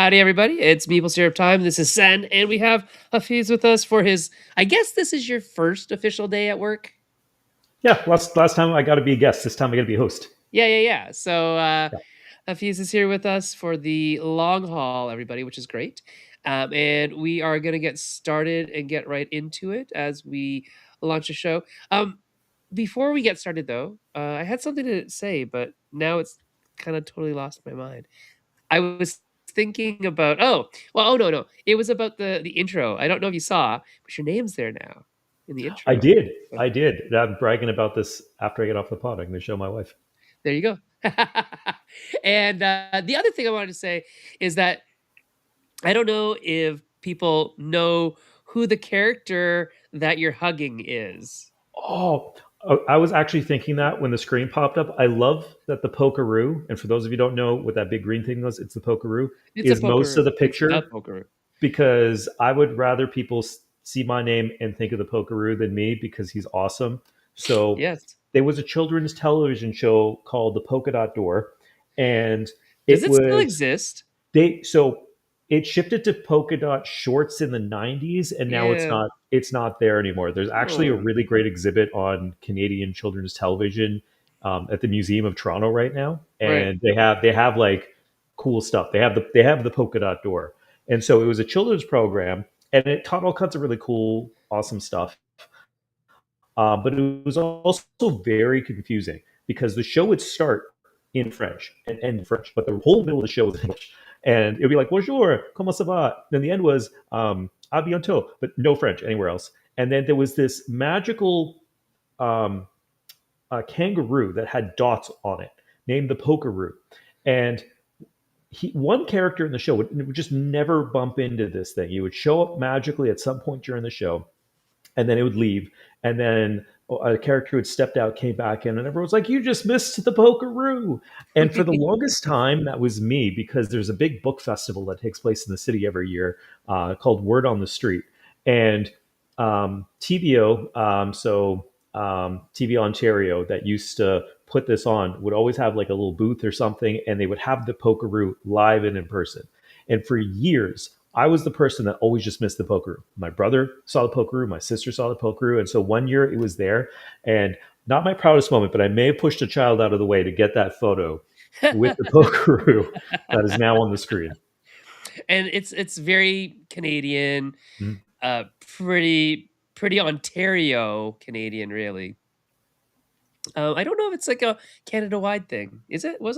Howdy, everybody. It's Meeple Syrup time. This is Sen, and we have Hafiz with us for his, I guess this is your first official day at work? Yeah, last time I got to be a guest. This time I got to be a host. Yeah. So Yeah, Hafiz is here with us for the long haul, everybody, which is great. And we are going to get started and get right into it as we launch a show. Before we get started, though, I had something to say, but now it's kind of totally lost my mind. I was thinking about no. It was about the intro. I don't know if you saw, but your name's there now in the I intro. did. So I did. I'm bragging about this after I get off the pod. I'm going to show my wife. there you go. And the other thing I wanted to say is that I don't know if people know who the character that you're hugging is. Oh, I was actually thinking that when the screen popped up. I love that the pokeroo, and for those of you who don't know what that big green thing was, it's the pokeroo, It's a is most of poker. the It's the picture poker. because I would rather people see my name and think of the pokeroo than me because he's awesome. So Yes. there was a children's television show called The Polka Dot Door, and Does it it still was exist? so it shifted to polka dot shorts in the 90s, and now it's Yeah. not there anymore. There's actually a Oh, really great exhibit on Canadian children's television at the Museum of Toronto right now, right. and they have like cool stuff. They have the polka dot door, and so it was a children's program, and it taught all kinds of really cool, awesome stuff. But it was also very confusing because the show would start in French and end in French, but the whole middle of the show was in English. And it'd be like, bonjour, comment ça va? Then the end was, à bientôt, but no French anywhere else. And then there was this magical um, kangaroo that had dots on it named the Pokeroo. And one character in the show would just never bump into this thing. He would show up magically at some point during the show, and then it would leave, and then a character who had stepped out came back in, and everyone's like, "You just missed the Pokeroo!" And for the longest time, that was me because there's a big book festival that takes place in the city every year called Word on the Street, and TVO, TV Ontario, that used to put this on, would always have like a little booth or something, and they would have the Pokeroo live and in person. And for years, I was the person that always just missed the pokeroo. My brother saw the pokeroo, my sister saw the pokeroo, and so one year it was there. And not my proudest moment, but I may have pushed a child out of the way to get that photo with the pokeroo that is now on the screen. And it's very Canadian, Mhm. pretty Ontario Canadian, really. I don't know if it's like a Canada-wide thing. Is it? Was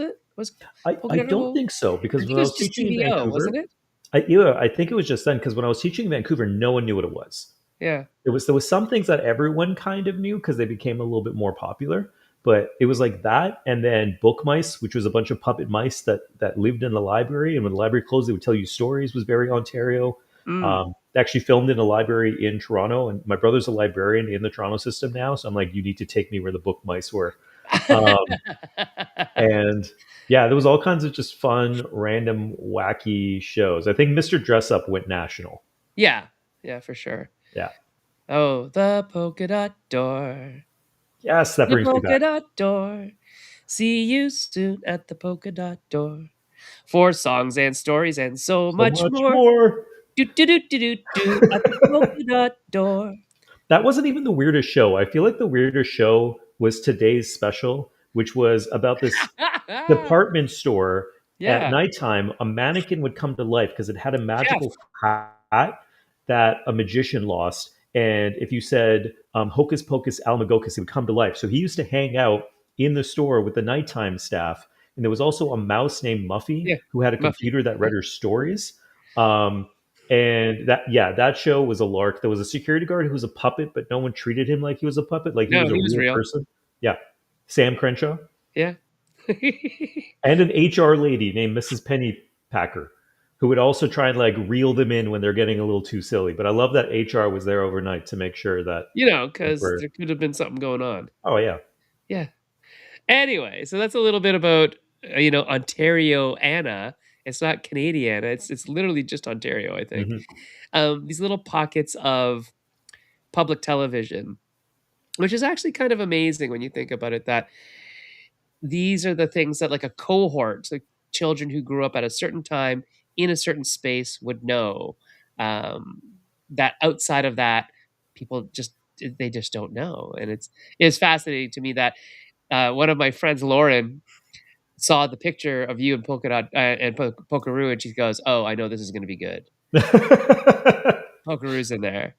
I Polka Dot don't Go? think so I because think when it I was was just teaching in TVO, wasn't Vancouver, it? I think it was just then because when I was teaching in Vancouver, no one knew what it was. Yeah. There was some things that everyone kind of knew because they became a little bit more popular, but it was like that, and then book mice, which was a bunch of puppet mice that lived in the library, and when the library closed they would tell you stories, was very Ontario. Mm. Actually filmed in a library in Toronto, and my brother's a librarian in the Toronto system now, so I'm like, you need to take me where the book mice were. um, and yeah, there was all kinds of just fun random wacky shows. I think Mr. Dress Up went national. Yeah. Yeah, for sure. Yeah, Oh, the polka dot door. yes, that The brings me polka back. dot door. See you soon at the polka dot door. For songs and stories and so So much much more. more. Do at the polka dot door. That wasn't even the weirdest show. I feel like the weirdest show was today's special, which was about this department store. At Yeah. nighttime, a mannequin would come to life because it had a Jeff. magical hat that a magician lost. And if you said "Hocus Pocus Almagocus," it would come to life. So he used to hang out in the store with the nighttime staff. And there was also a mouse named Muffy Yeah. who had a Muffy. computer that read her stories. Um, and that show was a lark. There was a security guard who was a puppet, but no one treated him like he was a puppet, like he No, was a he was real real. person. Yeah, Sam Crenshaw, Yeah. and an HR lady named Mrs. Pennypacker, who would also try and like reel them in when they're getting a little too silly. But I love that HR was there overnight to make sure that Because we're. there could have been something going on. Oh yeah. Yeah. Anyway, so that's a little bit about Ontario Anna. It's not Canadiana. It's literally just Ontario, I think. Hmm. These little pockets of public television, which is actually kind of amazing when you think about it. That these are the things that like a cohort, like children who grew up at a certain time in a certain space would know, um, that outside of that, people just they just don't know, and it's fascinating to me that, one of my friends, Lauren, saw the picture of you and Polka Dot and Pokeroo, and she goes, "Oh, I know this is gonna be good. Pokeroo's in there."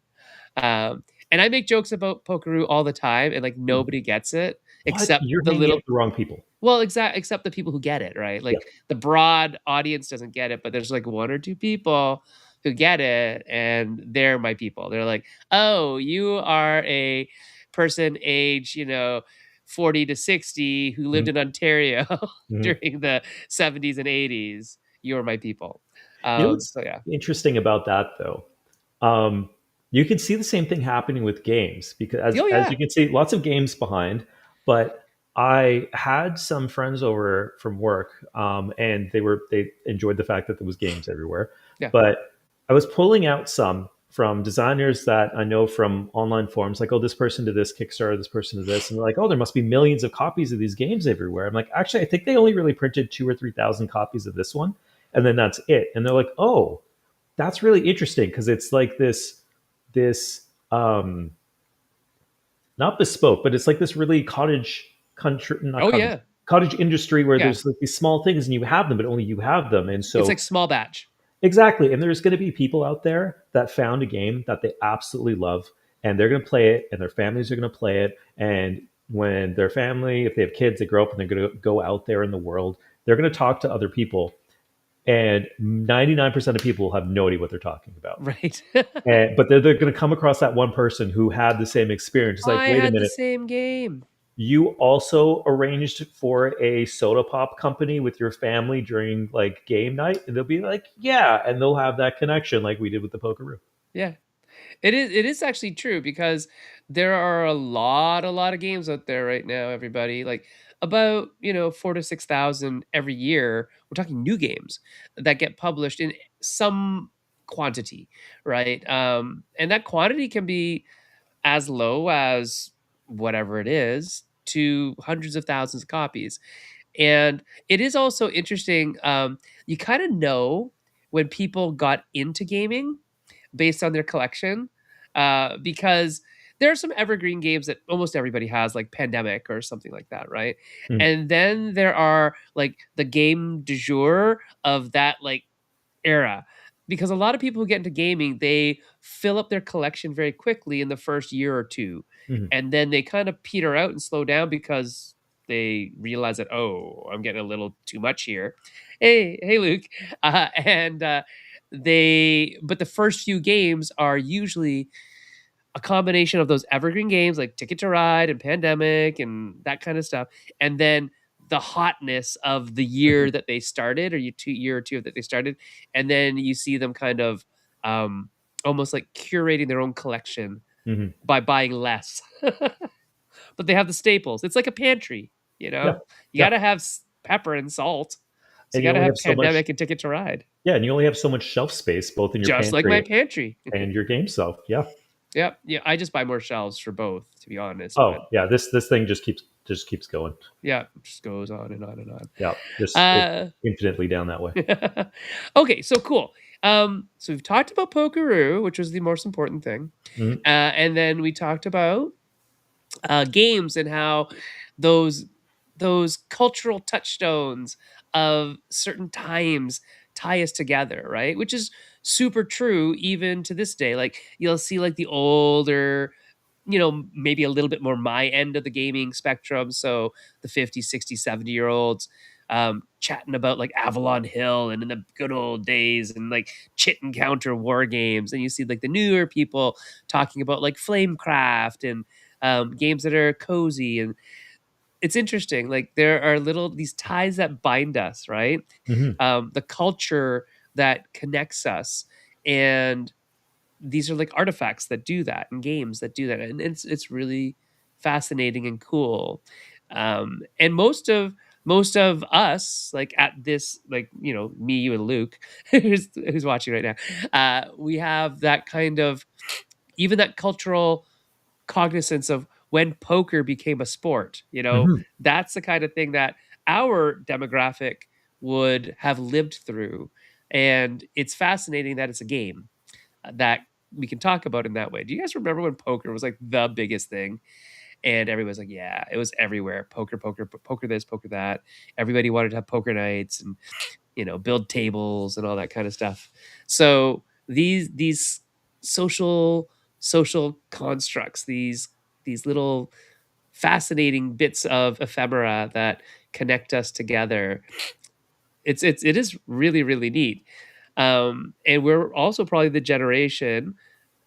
And I make jokes about Pokeroo all the time, and, like, nobody gets it What? except You're the hanging out little with the wrong people. well, except the people who get it, right? Yeah. Like, the broad audience doesn't get it, but there's, like, 1 or 2 people who get it, and they're my people. They're like, "Oh, you are a person age, 40 to 60 who lived Mhm, in Ontario mhm. during the '70s and '80s. You're my people." You know what's So yeah. interesting about that though? Um, you can see the same thing happening with games because Oh, as yeah. you can see, lots of games behind. But I had some friends over from work, and they enjoyed the fact that there was games everywhere. Yeah. But I was pulling out some from designers that I know from online forums, like, oh, this person did this Kickstarter, this person did this, and they're like, oh, there must be millions of copies of these games everywhere. I'm like, actually, I think they only really printed 2 or 3 thousand copies of this one, and then that's it. And they're like, oh, that's really interesting because it's like this not bespoke, but it's like this really cottage country, not Oh, cottage yeah. cottage industry where Yeah. there's like these small things and you have them, but only you have them. And It's so like small batch. exactly, and there's going to be people out there that found a game that they absolutely love, and they're going to play it, and their families are going to play it, and when their family, if they have kids, they grow up and they're going to go out there in the world, they're going to talk to other people, and 99% of people will have no idea what they're talking about. Right. But they're going to come across that one person who had the same experience. It's like, I wait a had the minute, same game. you also arranged for a soda pop company with your family during like game night? And they'll be like, yeah. And they'll have that connection like we did with the Pokeroo. Yeah. It is actually true because there are a lot of games out there right now, everybody. Like about, 4 to 6,000 every year. We're talking new games that get published in some quantity, right? And that quantity can be as low as whatever it is to hundreds of thousands of copies. And it is also interesting. You kind of know when people got into gaming based on their collection, because there are some evergreen games that almost everybody has, like Pandemic or something like that, right? Mhm, And then there are like the game du jour of that like era. Because a lot of people who get into gaming, they fill up their collection very quickly in the first year or two. mhm, And then they kind of peter out and slow down because they realize that, oh, I'm getting a little too much here. Hey, Luke. And but the first few games are usually a combination of those evergreen games like Ticket to Ride and Pandemic and that kind of stuff, and then the hotness of the mhm, year that they started, or year or two that they started, and then you see them kind of um, almost like curating their own collection mhm. by buying less, but they have the staples. It's like a pantry, you Yeah. know. You got Yeah. to have pepper and salt, so And you you got to only have have so much, Pandemic and Ticket to Ride, yeah. And you only have so much shelf space, both in your just like my pantry pantry. and your game shelf. Yeah. Yep, yeah. I just buy more shelves for both, to be honest, Oh, but yeah. This thing just keeps going. yeah, it just goes on and on and on. Yeah. Just it's Uh, infinitely down that way. okay, so cool. So we've talked about Pokeroo, which was the most important thing, Mhm, and then we talked about games and how those those cultural touchstones of certain times tie us together, right? Which is super true even to this day. Like you'll see like the older, maybe a little bit more my end of the gaming spectrum. So the 50, 60, 70 year olds chatting about like Avalon Hill and in the good old days and like chit encounter war games. And you see like the newer people talking about like Flamecraft and games that are cozy. And it's interesting. Like there are these ties that bind us, right? mhm. The culture that connects us. And these are like artifacts that do that and games that do that, and it's really fascinating and cool. And most of us, like at this, like me, you, and Luke, who's watching right now, we have that kind of even that cultural cognizance of when poker became a sport. Mhm. That's the kind of thing that our demographic would have lived through, And it's fascinating that it's a game that we can talk about in that way. Do you guys remember when poker was like the biggest thing? And everybody's like, yeah, it was everywhere. Poker, poker, poker this, poker that. Everybody wanted to have poker nights and, build tables and all that kind of stuff. So these social social constructs, these little fascinating bits of ephemera that connect us together. It is really, really neat. And we're also probably the generation,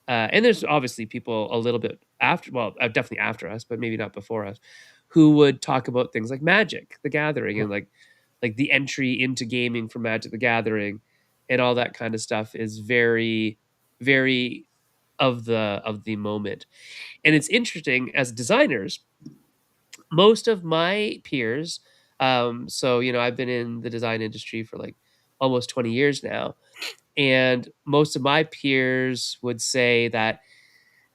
and there's obviously people a little bit after, well, definitely after us, but maybe not before us, who would talk about things like Magic the Gathering and like the entry into gaming from Magic the Gathering and all that kind of stuff is very, very of the moment. And it's interesting as designers, most of my peers, so I've been in the design industry for like almost 20 years now, and most of my peers would say that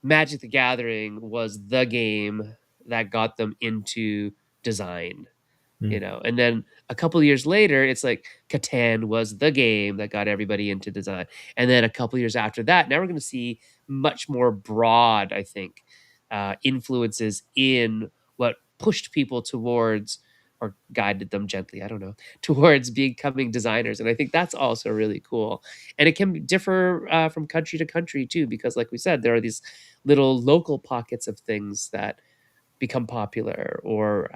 Magic the Gathering was the game that got them into design, Mm. and then a couple of years later, it's like Catan was the game that got everybody into design, and then a couple of years after that, now we're going to see much more broad, I think, influences in what pushed people towards or guided them gently, I don't know, towards becoming designers, and I think that's also really cool, and it can differ from country to country too, because like we said, there are these little local pockets of things that become popular or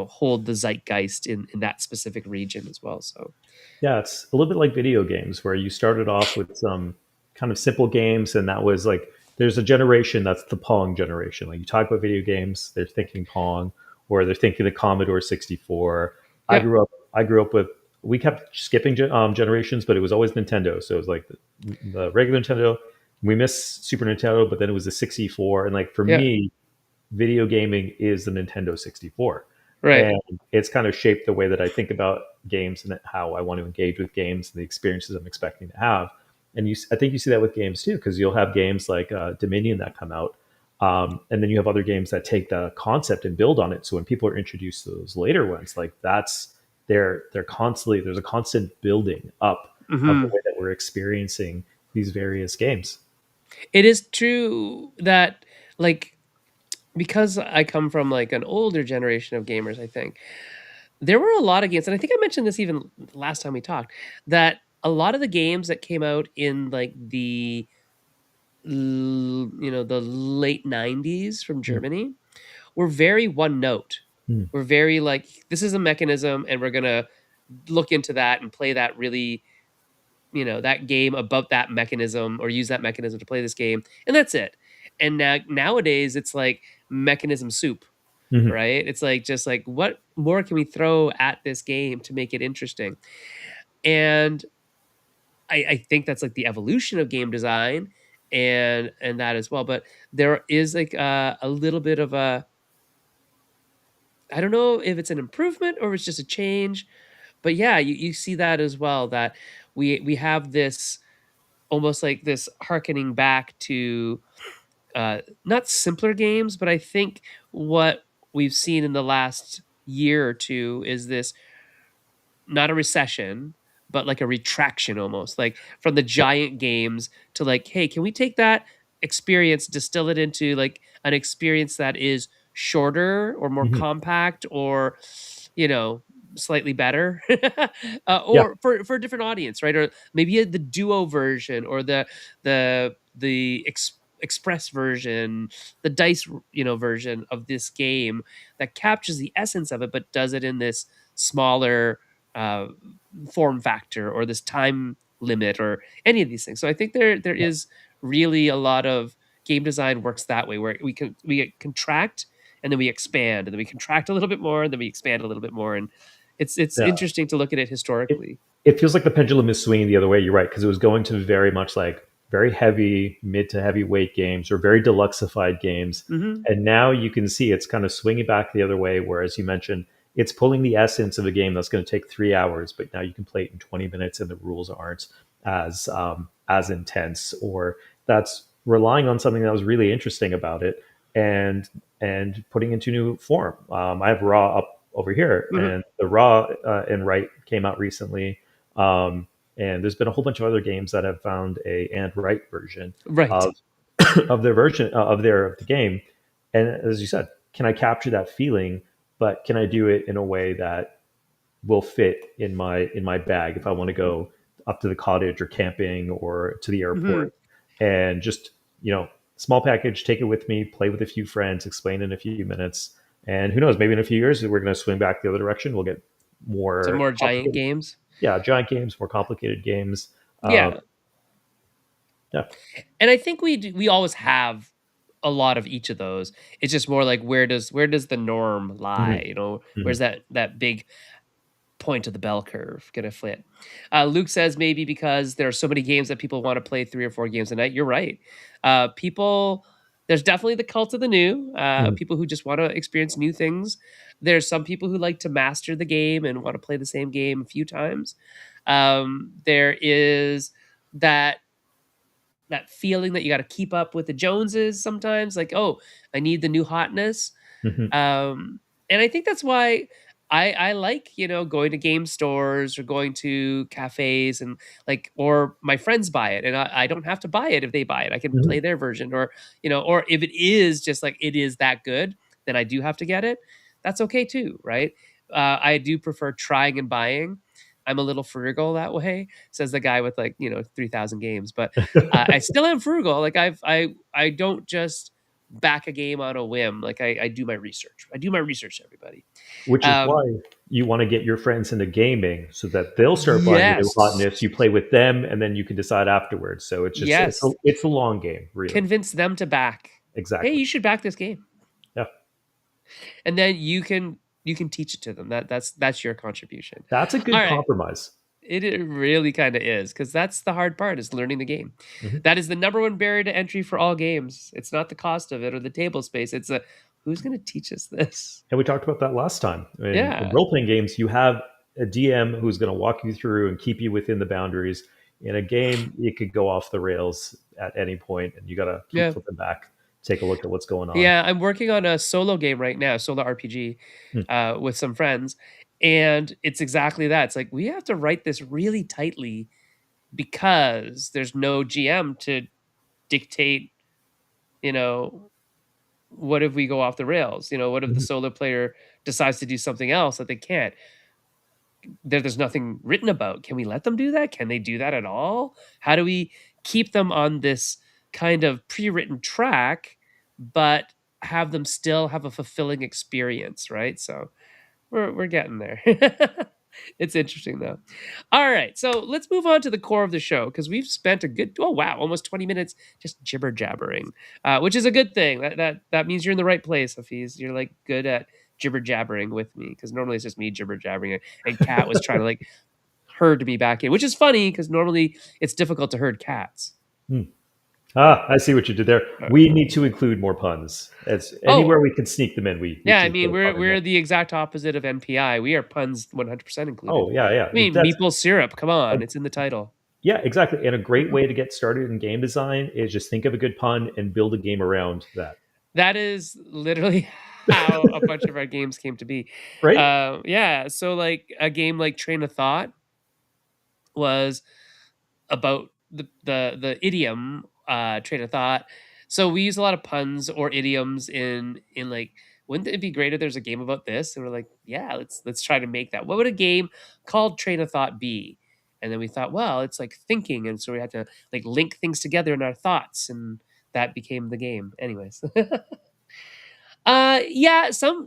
hold the zeitgeist in that specific region as well. So Yeah, it's a little bit like video games where you started off with some kind of simple games, and that was like there's a generation that's the Pong generation. Like you talk about video games, they're thinking Pong, or they're thinking the Commodore 64. I yeah, grew up. I grew up with. We kept skipping generations, but it was always Nintendo. So it was like the regular Nintendo. We missed Super Nintendo, but then it was the 64. And like for yeah, me, video gaming is the Nintendo 64. right. And it's kind of shaped the way that I think about games and how I want to engage with games and the experiences I'm expecting to have. And I think you see that with games too, because you'll have games like Dominion that come out. And then you have other games that take the concept and build on it. So when people are introduced to those later ones, like they're constantly, there's a constant building up of the Hmm. way that we're experiencing these various games. It is true that, like, because I come from like an older generation of gamers, I think there were a lot of games, and I think I mentioned this even last time we talked, that a lot of the games that came out in like the late 90s from Mm. Germany were very one note. Mm. We're very like, this is a mechanism, and we're gonna look into that and play that really, that game about that mechanism or use that mechanism to play this game, and that's it. And nowadays it's like mechanism soup, Mhm. right? It's like just like what more can we throw at this game to make it interesting? And I think that's like the evolution of game design and that as well. But there is like a little bit of a, I don't know if it's an improvement or it's just a change, but yeah, you see that as well, that we have this almost like this harkening back to not simpler games, but I think what we've seen in the last year or two is this, not a recession, but like a retraction almost, like from the Yeah. giant games to like, hey, can we take that experience, distill it into like an experience that is shorter or more Mhm. compact or, you know, slightly better, Yeah. or for a different audience, right? Or maybe the duo version or the express version, the dice, version of this game that captures the essence of it, but does it in this smaller uh, form factor or this time limit or any of these things. So I think there is really a lot of game design works that way, where we contract and then we expand, and then we contract a little bit more, and then we expand a little bit more, and it's Yeah. interesting to look at it it, historically. it feels like the pendulum is swinging the other way. You're right, because it was going to very much like very heavy, mid to heavyweight games or very deluxified games, Hmm. and now you can see it's kind of swinging back the other way. Whereas you mentioned it's pulling the essence of a game that's going to take 3 hours, but now you can play it in 20 minutes, and the rules aren't as intense, or that's relying on something that was really interesting about it and putting into new form. I have Raw up over here, Hmm. and the Raw and Right came out recently. And there's been a whole bunch of other games that have found a and right version Right. of of their version of the game. And as you said, can I capture that feeling, but can I do it in a way that will fit in my bag if I want to go up to the cottage or camping or to the Mhm. airport, and just, small package, take it with me, play with a few friends, explain in a few minutes, and who knows, maybe in a few years we're going to swing back the other direction. We'll get Some more more giant complicated, games. yeah, giant games, more complicated games. Um, Yeah. yeah. And I think we always have a lot of each of those. It's just more like where does the norm Hmm. lie? Hmm. Where's that big point of the bell curve gonna fit? Luke says maybe because there are so many games that people want to play 3 or 4 games a night. You're right. People, there's definitely the cult of the new. Hmm. People who just want to experience new things. There's some people who like to master the game and want to play the same game a few times. There is that that feeling that you got to keep up with the Joneses sometimes, like, oh, I need the new hotness. Hmm. um and I think that's why I like, going to game stores or going to cafes, and like, or my friends buy it and I don't have to buy it. If they buy it, I can Hmm. play their version, or or if it is just like it is that good, then I do have to get it. That's okay too, right? I do prefer trying and buying. I'm a little frugal that way, says the guy with like 3,000 games. But I still am frugal. Like I don't just back a game on a whim. Like I do my research. I do my research, everybody. Which is why Um, you want to get your friends into gaming so that they'll start buying the new yes, hotness. You play with them, and then you can decide afterwards. So yes. it's a long game, really. Convince them to back. Hey, Exactly. you should back this game, Yeah, and then you can teach it to them. That's your contribution. that's a All good right. compromise. It really kind of is, because that's the hard part, is learning the game. Hmm. That is the number one barrier to entry for all games. It's not the cost of it or the table space. It's a who's going to teach us this? And we talked about that last time. In Yeah, role playing games, you have a DM who's going to walk you through and keep you within the boundaries. In a game, it could go off the rails at any point, and you got to keep yeah. flipping back, take a look at what's going on. Yeah, I'm working on a solo game right now, solo RPG, Hmm. with some friends, and it's exactly that. It's like we have to write this really tightly because there's no GM to dictate. You know, what if we go off the rails? What if the Mhm. solo player decides to do something else that they can't? There's nothing written about. Can we let them do that? Can they do that at all? How do we keep them on this kind of pre-written track, but have them still have a fulfilling experience, right? So we're getting there. It's interesting though. All right, so let's move on to the core of the show, because we've spent a good, oh wow, almost 20 minutes just jibber jabbering, which is a good thing. That means you're in the right place, Hafiz. You're like good at jibber jabbering with me, because normally it's just me jibber jabbering, and Kat was trying to like herd me back in, which is funny because normally it's difficult to herd cats. Hmm. Ah, I see what you did there. We need to include more puns. As Oh, anywhere we can sneak them in, we yeah, I should put mean, a we're pun in there. we're the exact opposite of NPI. We are puns 100% included. Oh yeah, yeah. I mean, That's Meeple syrup. Come a, on, it's in the title. yeah, exactly. And a great way to get started in game design is just think of a good pun and build a game around that. That is literally how a bunch of our games came to be. Right? Yeah, so like a game like Train of Thought was about the idiom, train of thought. So we use a lot of puns or idioms in like, wouldn't it be great if there's a game about this? And we're like, yeah, let's try to make that. What would a game called Train of Thought be? And then we thought, well, it's like thinking, and so we had to like link things together in our thoughts, and that became the game. Anyways. Yeah, some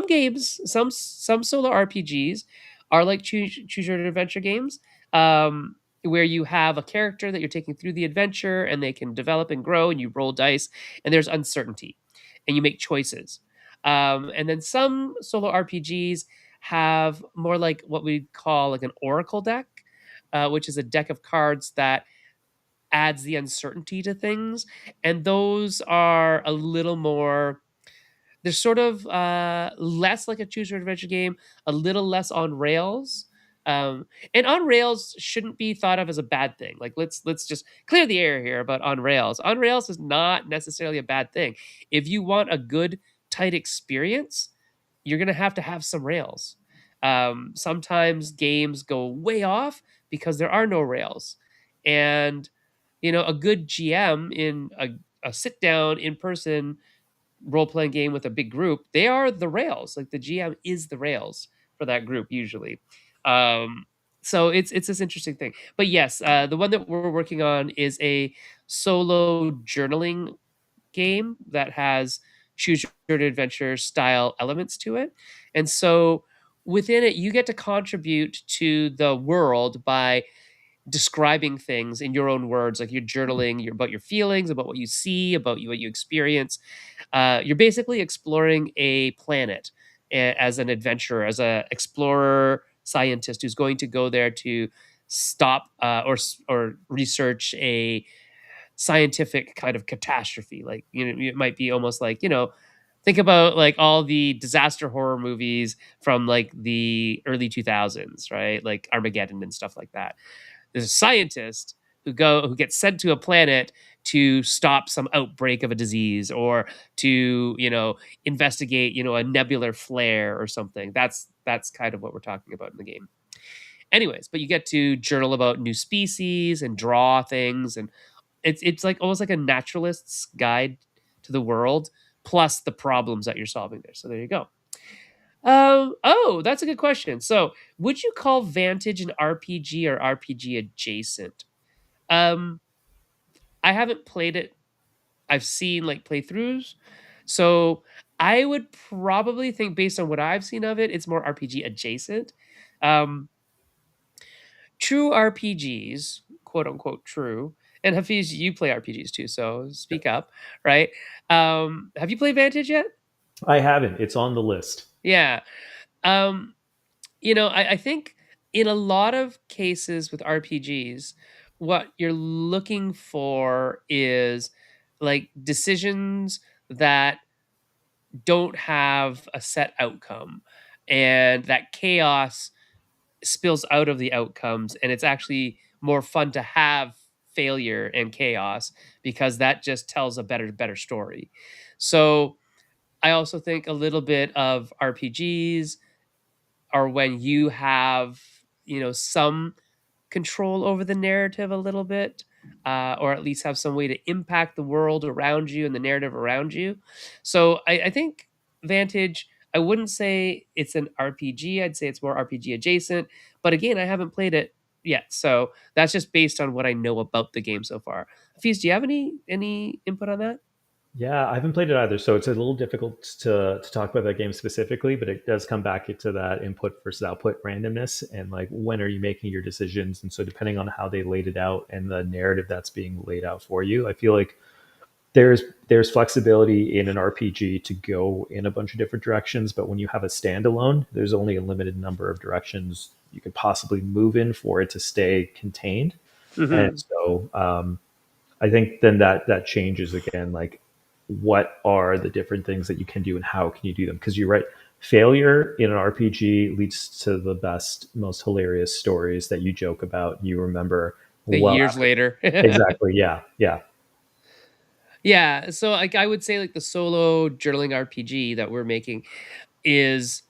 games, some solo RPGs are like choose your own adventure games, where you have a character that you're taking through the adventure, and they can develop and grow, and you roll dice, and there's uncertainty, and you make choices. And then some solo RPGs have more like what we call like an oracle deck, which is a deck of cards that adds the uncertainty to things, and those are a little more, they're sort of less like a choose your adventure game, a little less on rails. And on rails shouldn't be thought of as a bad thing. Like let's just clear the air here about on rails. On rails is not necessarily a bad thing. If you want a good tight experience, you're gonna have to have some rails. Sometimes games go way off, because there are no rails. And a good GM in a sit down in person role playing game with a big group, they are the rails. Like the GM is the rails for that group usually. Um, so it's this interesting thing. But yes, the one that we're working on is a solo journaling game that has choose your own adventure style elements to it. And so within it, you get to contribute to the world by describing things in your own words, like you're journaling about your feelings, about what you see, about what you experience. You're basically exploring a planet as an adventurer, as a explorer scientist who's going to go there to stop or research a scientific kind of catastrophe. Like it might be almost like think about like all the disaster horror movies from like the early 2000s, right? Like Armageddon and stuff like that. There's a scientist who gets sent to a planet to stop some outbreak of a disease or to investigate a nebular flare or something. That's kind of what we're talking about in the game. Anyways, but you get to journal about new species and draw things, and it's like almost like a naturalist's guide to the world plus the problems that you're solving there. So there you go. Oh, that's a good question. So, would you call Vantage an RPG or RPG adjacent? Um, I haven't played it. I've seen like playthroughs. So, I would probably think based on what I've seen of it, it's more RPG adjacent. Um, True RPGs, quote unquote true. And Hafiz, you play RPGs too, so speak up, right? Have you played Vantage yet? I haven't. It's on the list. Yeah. Um, I think in a lot of cases with RPGs, what you're looking for is like decisions that don't have a set outcome and that chaos spills out of the outcomes, and it's actually more fun to have failure and chaos because that just tells a better story. So I also think a little bit of RPGs are when you have some control over the narrative a little bit, or at least have some way to impact the world around you and the narrative around you. So I think Vantage, I wouldn't say it's an RPG. I'd say it's more RPG adjacent. But again, I haven't played it yet, so that's just based on what I know about the game so far. Hafiz, do you have any input on that? Yeah, I haven't played it either, so it's a little difficult to talk about that game specifically. But it does come back into that input versus output randomness, and like when are you making your decisions? And so depending on how they laid it out and the narrative that's being laid out for you, I feel like there's flexibility in an RPG to go in a bunch of different directions. But when you have a standalone, there's only a limited number of directions you could possibly move in for it to stay contained. And Hmm. so I think then that changes again, like what are the different things that you can do and how can you do them? Because you're right, failure in an RPG leads to the best, most hilarious stories that you joke about. You remember The well years after. later. Exactly. Yeah. Yeah. Yeah, so like I would say like the solo journaling RPG that we're making is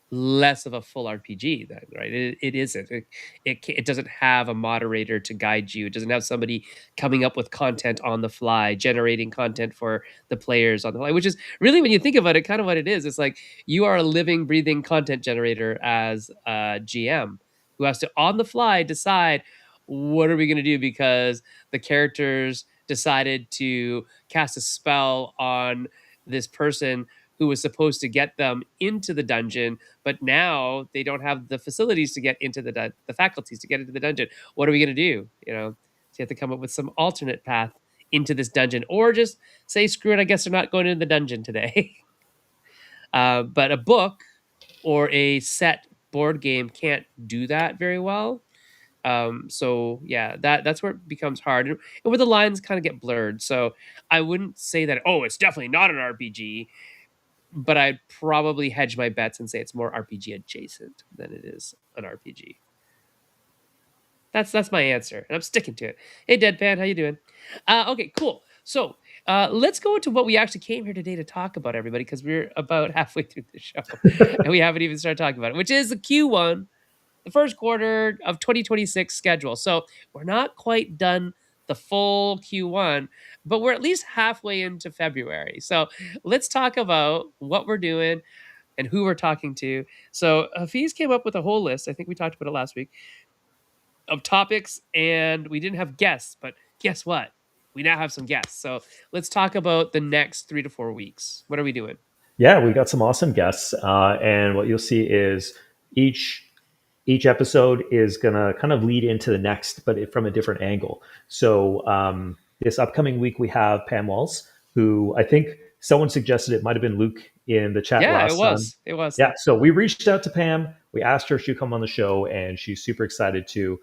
less of a full RPG then, right? It isn't. It doesn't have a moderator to guide you. It doesn't have somebody coming up with content on the fly, generating content for the players on the fly, which is really, when you think about it, kind of what it is. It's like you are a living, breathing content generator as a GM who has to on the fly decide what are we going to do because the characters decided to cast a spell on this person who was supposed to get them into the dungeon, but now they don't have the facilities to get into the faculties to get into the dungeon. What are we going to do? So you have to come up with some alternate path into this dungeon, or just say, screw it, I guess they're not going into the dungeon today. But a book or a set board game can't do that very well. So yeah, that's where it becomes hard, and where the lines kind of get blurred. So I wouldn't say that, oh, it's definitely not an RPG, but I'd probably hedge my bets and say it's more RPG adjacent than it is an RPG. That's my answer, and I'm sticking to it. Hey, Deadpan, how you doing? Okay, cool. So let's go into what we actually came here today to talk about, everybody, because we're about halfway through the show and we haven't even started talking about it, which is the Q1 the first quarter of 2026 schedule. So we're not quite done the full Q1, but we're at least halfway into February. So let's talk about what we're doing and who we're talking to. So Hafiz came up with a whole list. I think we talked about it last week of topics, and we didn't have guests, but guess what? We now have some guests. So let's talk about the next 3 to 4 weeks. What are we doing? Yeah, we got some awesome guests, and what you'll see is each each episode is going to kind of lead into the next, but from a different angle. So this upcoming week we have Pam Walls, who I think someone suggested, it might have been Luke in the chat Yeah, it last time. was. It was. Yeah, so we reached out to Pam. We asked her if she'd come on the show, and she's super excited to.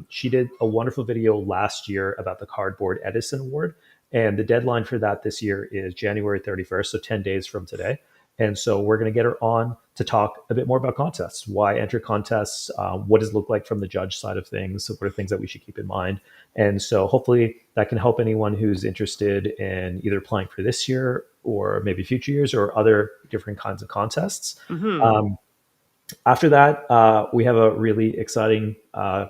She did a wonderful video last year about the Cardboard Edison Award, and the deadline for that this year is January 31st, so 10 days from today. And so we're going to get her on to talk a bit more about contests, why enter contests, what does it look like from the judge side of things, what are things that we should keep in mind. And so hopefully that can help anyone who's interested in either applying for this year or maybe future years or other different kinds of contests. Mm-hmm. Um, After that, we have a really exciting, well,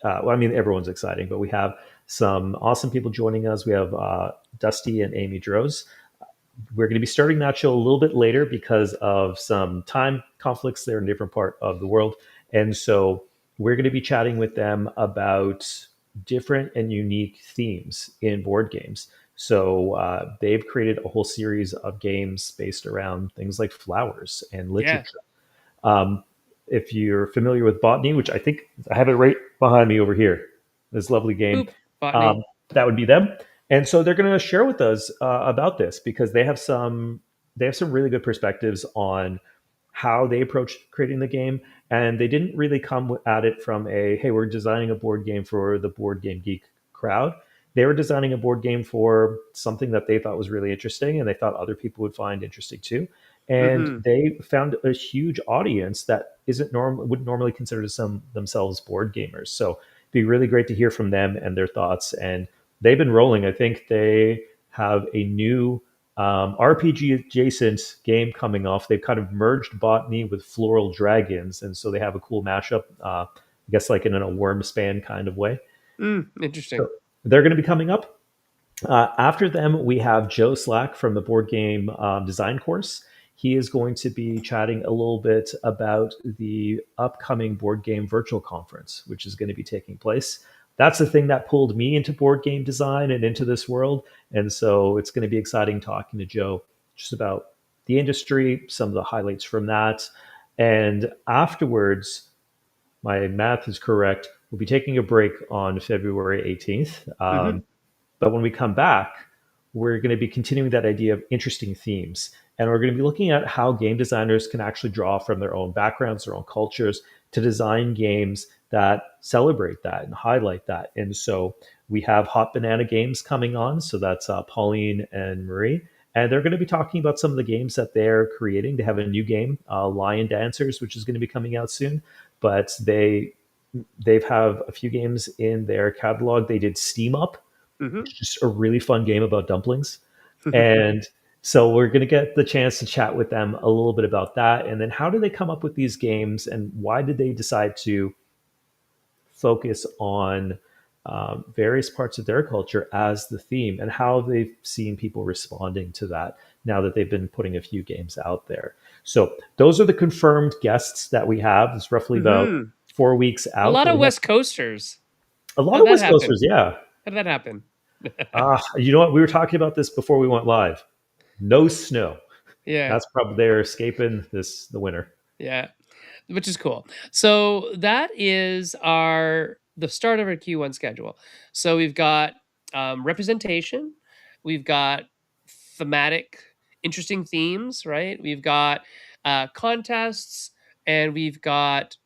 I mean, everyone's exciting, but we have some awesome people joining us. We have Dusty and Amy Droz. We're going to be starting that show a little bit later because of some time conflicts. They're in a different part of the world. And so we're going to be chatting with them about different and unique themes in board games. So they've created a whole series of games based around things like flowers and Yeah. literature. Um, if you're familiar with botany, which I think I have it right behind me over here, this lovely game, Boop. Botany. that would be them. And so they're going to share with us about this because they have some really good perspectives on how they approached creating the game, and they didn't really come at it from a hey, we're designing a board game for the board game geek crowd. They were designing a board game for something that they thought was really interesting and they thought other people would find interesting too, and Mm-hmm. they found a huge audience that isn't normal would normally consider some themselves board gamers. So it'd be really great to hear from them and their thoughts. And they've been rolling. I think they have a new RPG adjacent game coming off. They've kind of merged botany with floral dragons, and so they have a cool mashup. I guess like in a worm span kind of way. Interesting. So they're going to be coming up. After them, we have Joe Slack from the board game design course. He is going to be chatting a little bit about the upcoming board game virtual conference, which is going to be taking place. That's the thing that pulled me into board game design and into this world. And so it's going to be exciting talking to Joe just about the industry, some of the highlights from that. And afterwards, my math is correct, we'll be taking a break on February 18th. Mm-hmm. But when we come back, we're going to be continuing that idea of interesting themes. And we're going to be looking at how game designers can actually draw from their own backgrounds, their own cultures to design games that celebrate that and highlight that. And so we have Hot Banana Games coming on. So that's Pauline and Marie. And they're going to be talking about some of the games that they're creating. They have a new game, Lion Dancers, which is going to be coming out soon. But they've have a few games in their catalog. They did Steam Up, Mm-hmm. which is just a really fun game about dumplings. And so we're going to get the chance to chat with them a little bit about that. And then how do they come up with these games and why did they decide to focus on various parts of their culture as the theme and how they've seen people responding to that now that they've been putting a few games out there. So those are the confirmed guests that we have. It's roughly about Mm-hmm. 4 weeks A out, lot but of we have West Coasters. a lot How'd of that West happen? Coasters. Yeah. How did that happen? You know what? We were talking about this before we went live. No snow. Yeah. That's probably they're escaping the winter. Yeah. Which is cool. So that is the start of our Q1 schedule. So we've got representation, we've got thematic, interesting themes, right? We've got contests, and we've got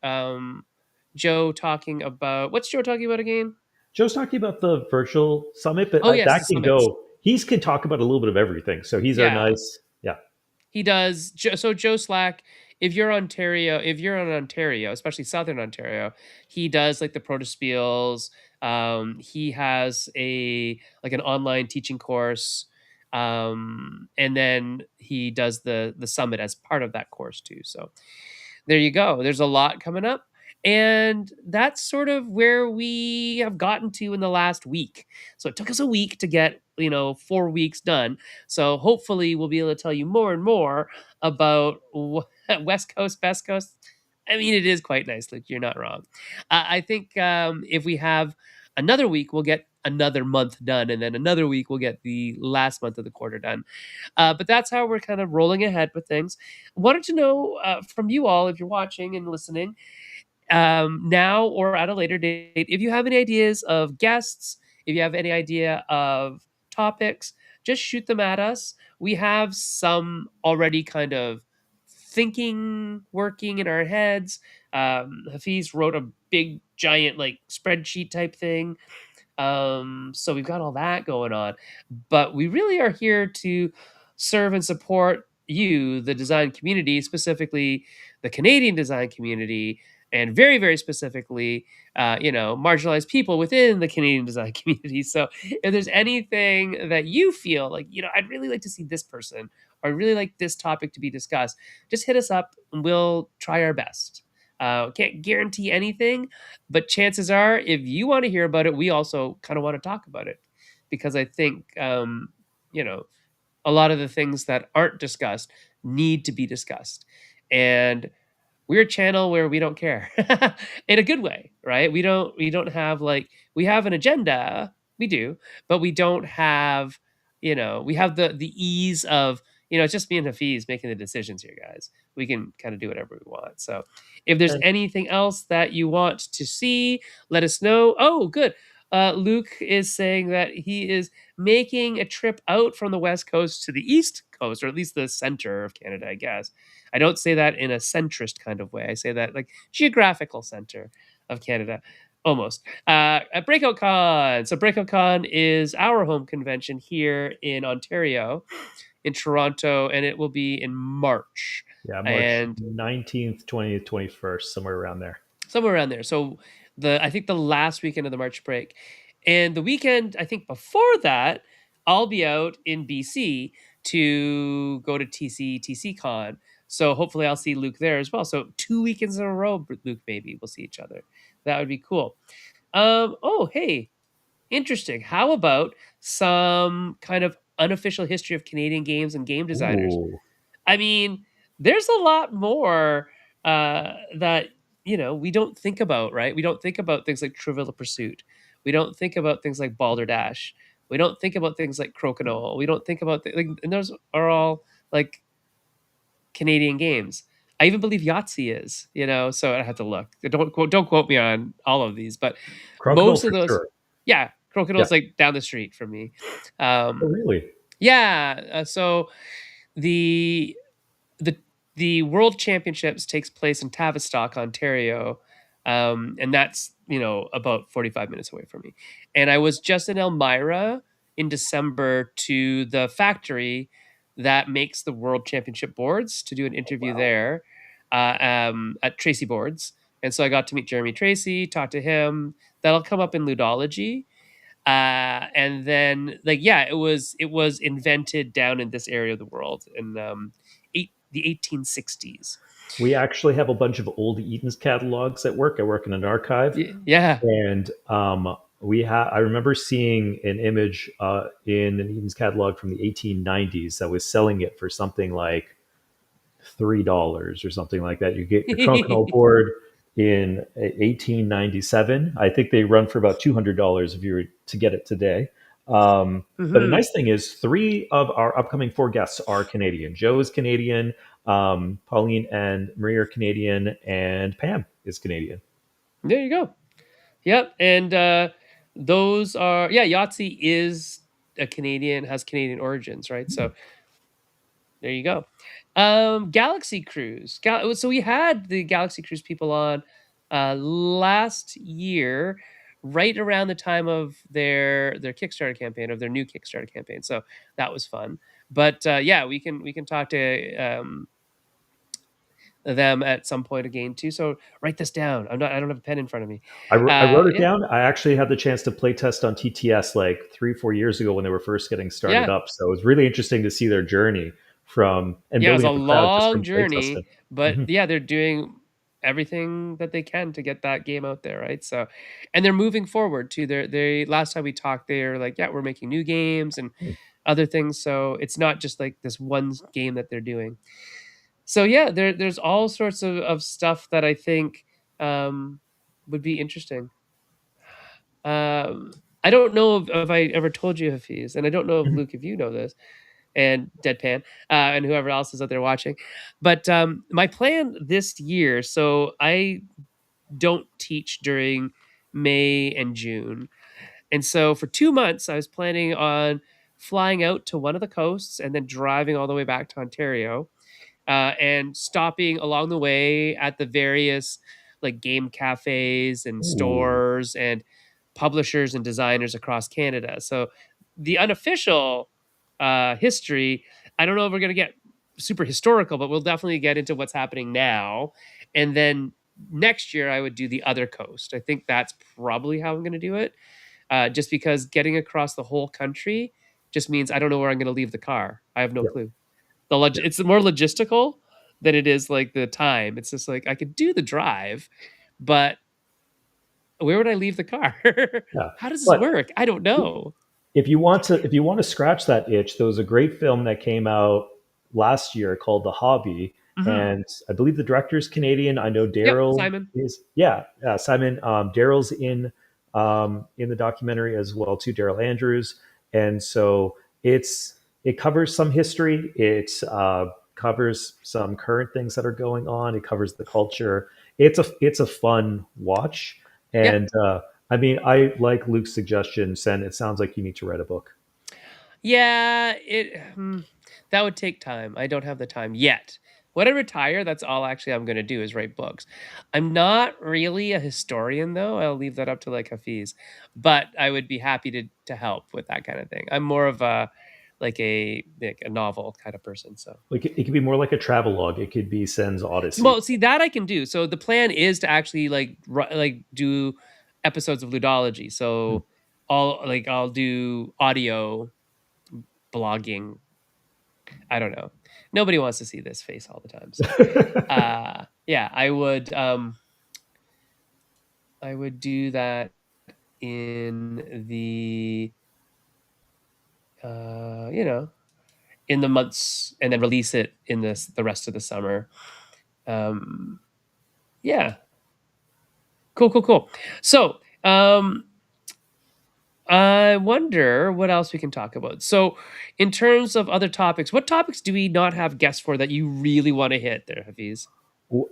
Joe talking about what's Joe talking about again? Joe's talking about the virtual summit, but Oh yes, the that can summits. go. He can talk about a little bit of everything. So he's our Yeah. nice, yeah. He does. So Joe Slack, if you're in Ontario, especially Southern Ontario, he does like the Protospiels. He has an online teaching course, and then he does the summit as part of that course too. So there you go. There's a lot coming up. And that's sort of where we have gotten to in the last week. So it took us a week to get, 4 weeks done. So hopefully we'll be able to tell you more and more about West Coast, Best Coast. I mean, it is quite nice, Luke. You're not wrong. I think if we have another week, we'll get another month done, and then another week we'll get the last month of the quarter done. But that's how we're kind of rolling ahead with things. Wanted to know from you all, if you're watching and listening, now or at a later date, if you have any ideas of guests, if you have any idea of topics, just shoot them at us. We have some already kind of thinking working in our heads. Hafiz wrote a big giant like spreadsheet type thing, so we've got all that going on. But we really are here to serve and support you, the design community, specifically the Canadian design community, and very, very specifically, marginalized people within the Canadian design community. So if there's anything that you feel like, I'd really like to see this person, or I'd really like this topic to be discussed, just hit us up and we'll try our best. Can't guarantee anything, but chances are, if you want to hear about it, we also kind of want to talk about it, because I think, you know, a lot of the things that aren't discussed need to be discussed. And we're a channel where we don't care in a good way, right? We don't have like, we have an agenda, we do, but we don't have, we have the ease of, it's just me and Hafiz making the decisions here, guys. We can kind of do whatever we want. So if there's And anything else that you want to see, let us know. Oh, good. Luke is saying that he is making a trip out from the West Coast to the East Coast, or at least the center of Canada, I guess. I don't say that in a centrist kind of way. I say that like geographical center of Canada, almost. At Breakout Con. So Breakout Con is our home convention here in Ontario, in Toronto, and it will be in March. yeah, March And 19th, 20th, 21st, somewhere around there. somewhere around there. So I think the last weekend of the March break, and the weekend I think before that, I'll be out in BC to go to TC Con. So hopefully I'll see Luke there as well. So 2 weekends in a row, Luke, maybe we'll see each other. That would be cool. Oh, hey, interesting. How about some kind of unofficial history of Canadian games and game designers? Ooh, I mean, there's a lot more that we don't think about, right? We don't think about things like Trivial Pursuit. We don't think about things like Balderdash. We don't think about things like Crokinole. We don't think about like, and those are all like Canadian games. I even believe Yahtzee is, So I have to look. Don't quote me on all of these, but Crokinole most of for those, sure. yeah, Yeah. Crokinole's like down the street from me. Oh, Um, really? yeah, so the the the World Championships takes place in Tavistock, Ontario, and that's about 45 minutes away from me. And I was just in Elmira in December to the factory that makes the World Championship boards to do an Oh, interview wow. there at Tracy Boards. And so I got to meet Jeremy Tracy, talk to him. That'll come up in Ludology. And then like, yeah, it was invented down in this area of the world in the 1860s. We actually have a bunch of old Eaton's catalogs at work. I work in an archive, Yeah. and I remember seeing an image in an Eaton's catalog from the 1890s that was selling it for something like $3 or something like that. You get your trunk and all board in 1897. I think they run for about $200 if you were to get it today. But a Hmm. nice thing is, three of our upcoming four guests are Canadian. Joe is Canadian, Pauline and Marie are Canadian, and Pam is Canadian. There you go. Yep. And those are, yeah, Yahtzee is has Canadian origins, right? So there you go. Galaxy Cruise. So we had the Galaxy Cruise people on last year, right around the time of their Kickstarter campaign, of their new Kickstarter campaign. So that was fun. But yeah, we can talk to them at some point again too. So write this down. I don't have a pen in front of me. I wrote it Yeah, down. I actually had the chance to play test on TTS like 3, 4 years ago when they were first getting started yeah, up. So it was really interesting to see their journey from and yeah. It was building a up a crowd just long from play journey, testing. but Hmm. yeah, they're doing everything that they can to get that game out there, right? So, and they're moving forward too. They last time we talked, they're like, yeah, we're making new games and Hmm. other things. So it's not just like this one game that they're doing. So yeah, there's all sorts of stuff that I think um, would be interesting. Um, I don't know if I ever told you, Hafiz, and I don't know if Mhm. Luke, if you know this, and Deadpan, and whoever else is out there watching. But my plan this year, so I don't teach during May and June. And so for 2 months, I was planning on flying out to one of the coasts and then driving all the way back to Ontario and stopping along the way at the various like game cafes and Ooh. stores and publishers and designers across Canada. So the unofficial history, I don't know if we're going to get super historical, but we'll definitely get into what's happening now. And then next year, I would do the other coast. I think that's probably how I'm going to do it, just because getting across the whole country just means I don't know where I'm going to leave the car. I have no Yep. clue. Yep. It's more logistical than it is like the time. It's just like I could do the drive, but where would I leave the car? Yeah. How does this But work? I don't know. if you want to scratch that itch, there was a great film that came out last year called The Hobby, Mhm. and I believe the director's Canadian. I know Yep, Daryl Simon. is, yeah, Simon. Daryl's in the documentary as well too, Daryl Andrews, and so it covers some history. It covers some current things that are going on. It covers the culture. It's a fun watch, Yeah. and I mean, I like Luke's suggestion, Sen. It sounds like you need to write a book. Yeah, that would take time. I don't have the time yet. When I retire, that's all actually I'm gonna do is write books. I'm not really a historian though. I'll leave that up to like Hafiz, but I would be happy to help with that kind of thing. I'm more of a like a novel kind of person. So Like it could be more like a travel log. It could be Sen's Odyssey. well, see that I can do. So the plan is to actually like do episodes of Ludology. Hmm. So I'll do audio blogging. I don't know. Nobody wants to see this face all the time. So yeah, I would do that in the you know, in the months and then release it in the rest of the summer. Um yeah. Cool, cool, cool. So, I wonder what else we can talk about. So, in terms of other topics, what topics do we not have guests for that you really want to hit there, Hafiz?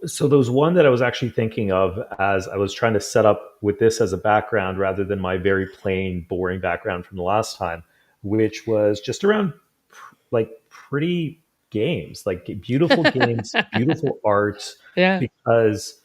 So there was one that I was actually thinking of as I was trying to set up with this as a background rather than my very plain, boring background from the last time, which was just around like pretty games, like beautiful games, beautiful art, Yeah. because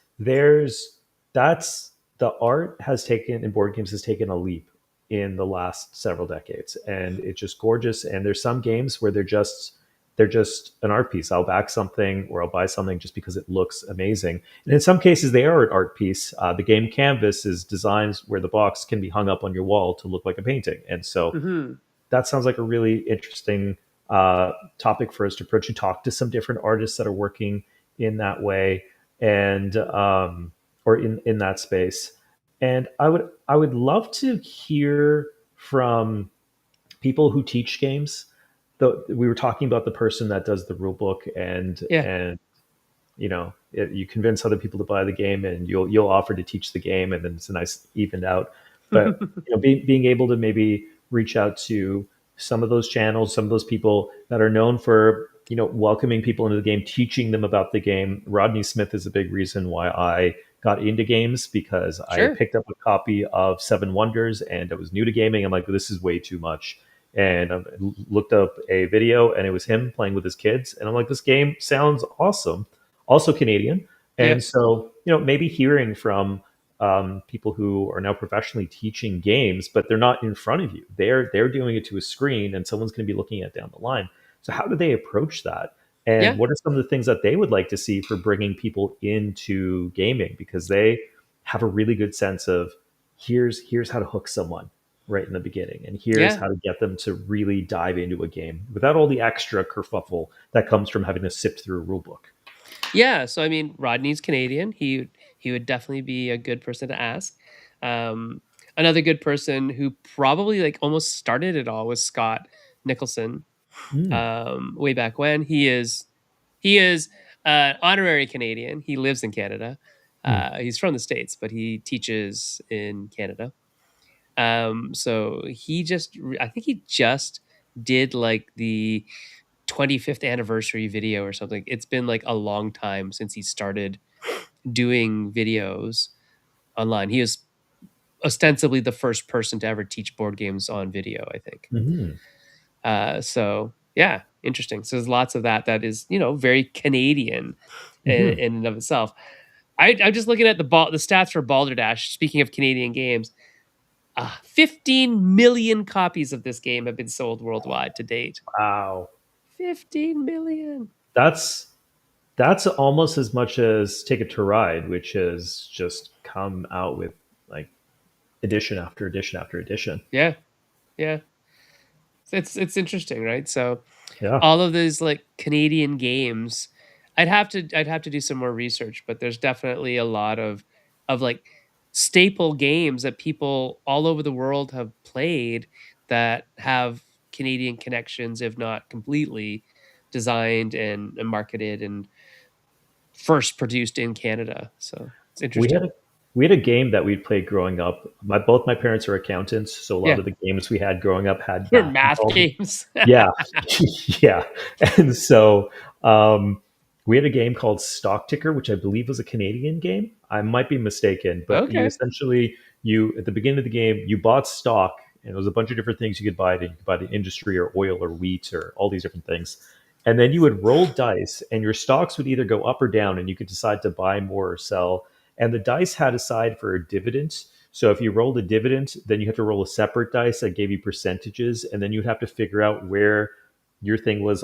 that's the art has taken in board games has taken a leap in the last several decades, and it's just gorgeous. And there's some games where they're just an art piece. I'll back something or I'll buy something just because it looks amazing. And in some cases, they are an art piece. The game Canvas is designed where the box can be hung up on your wall to look like a painting. And so Mhm. that sounds like a really interesting topic for us to approach and talk to some different artists that are working in that way and or in that space. And I would love to hear from people who teach games. We were talking about the person that does the rule book, and Yeah. and you convince other people to buy the game, and you'll offer to teach the game, and then it's a nice evened out. But being able to maybe reach out to some of those channels, some of those people that are known for welcoming people into the game, teaching them about the game. Rodney Smith is a big reason why I got into games, because I Sure. picked up a copy of Seven Wonders and I was new to gaming. I'm like, this is way too much. And I looked up a video and it was him playing with his kids. And I'm like, this game sounds awesome. Also Canadian. Yep. And so, maybe hearing from people who are now professionally teaching games, but they're not in front of you. They're doing it to a screen, and someone's going to be looking at it down the line. So how do they approach that? And Yeah. what are some of the things that they would like to see for bringing people into gaming? Because they have a really good sense of here's how to hook someone right in the beginning, and here's Yeah. how to get them to really dive into a game without all the extra kerfuffle that comes from having to sift through a rule book. Yeah, so I mean, Rodney's Canadian. He would definitely be a good person to ask. Um, Another good person who probably like almost started it all was Scott Nicholson. Mm, Way back when he is honorary Canadian. He lives in Canada. mm, He's from the States, but he teaches in Canada. So I think he just did like the 25th anniversary video or something. It's been like a long time since he started doing videos online. He was ostensibly the first person to ever teach board games on video, I think. mhm, So yeah, interesting. So there's lots of that that is, very Canadian mhm. in and of itself. I'm just looking at the stats for Balderdash. Speaking of Canadian games, 15 million copies of this game have been sold worldwide to date. Wow. 15 million. That's that's almost as much as Ticket to Ride, which has just come out with like edition after edition after edition. Yeah, yeah. It's interesting, right? So Yeah. all of these like Canadian games, I'd have to do some more research, but there's definitely a lot of like staple games that people all over the world have played that have Canadian connections, if not completely designed and marketed and first produced in Canada. So it's We had interesting. a we had a game that we played growing up. Both my parents are accountants, so a lot Yeah. of the games we had growing up had They're math math involved. games. Yeah, yeah. And so um, we had a game called Stock Ticker, which I believe was a Canadian game. I might be mistaken, but you Okay. essentially you at the beginning of the game you bought stock, and there was a bunch of different things you could buy. You could buy the industry or oil or wheat or all these different things, and then you would roll dice, and your stocks would either go up or down, and you could decide to buy more or sell. And the dice had a side for a dividend. So if you rolled a dividend, then you have to roll a separate dice that gave you percentages, and then you'd have to figure out where your thing was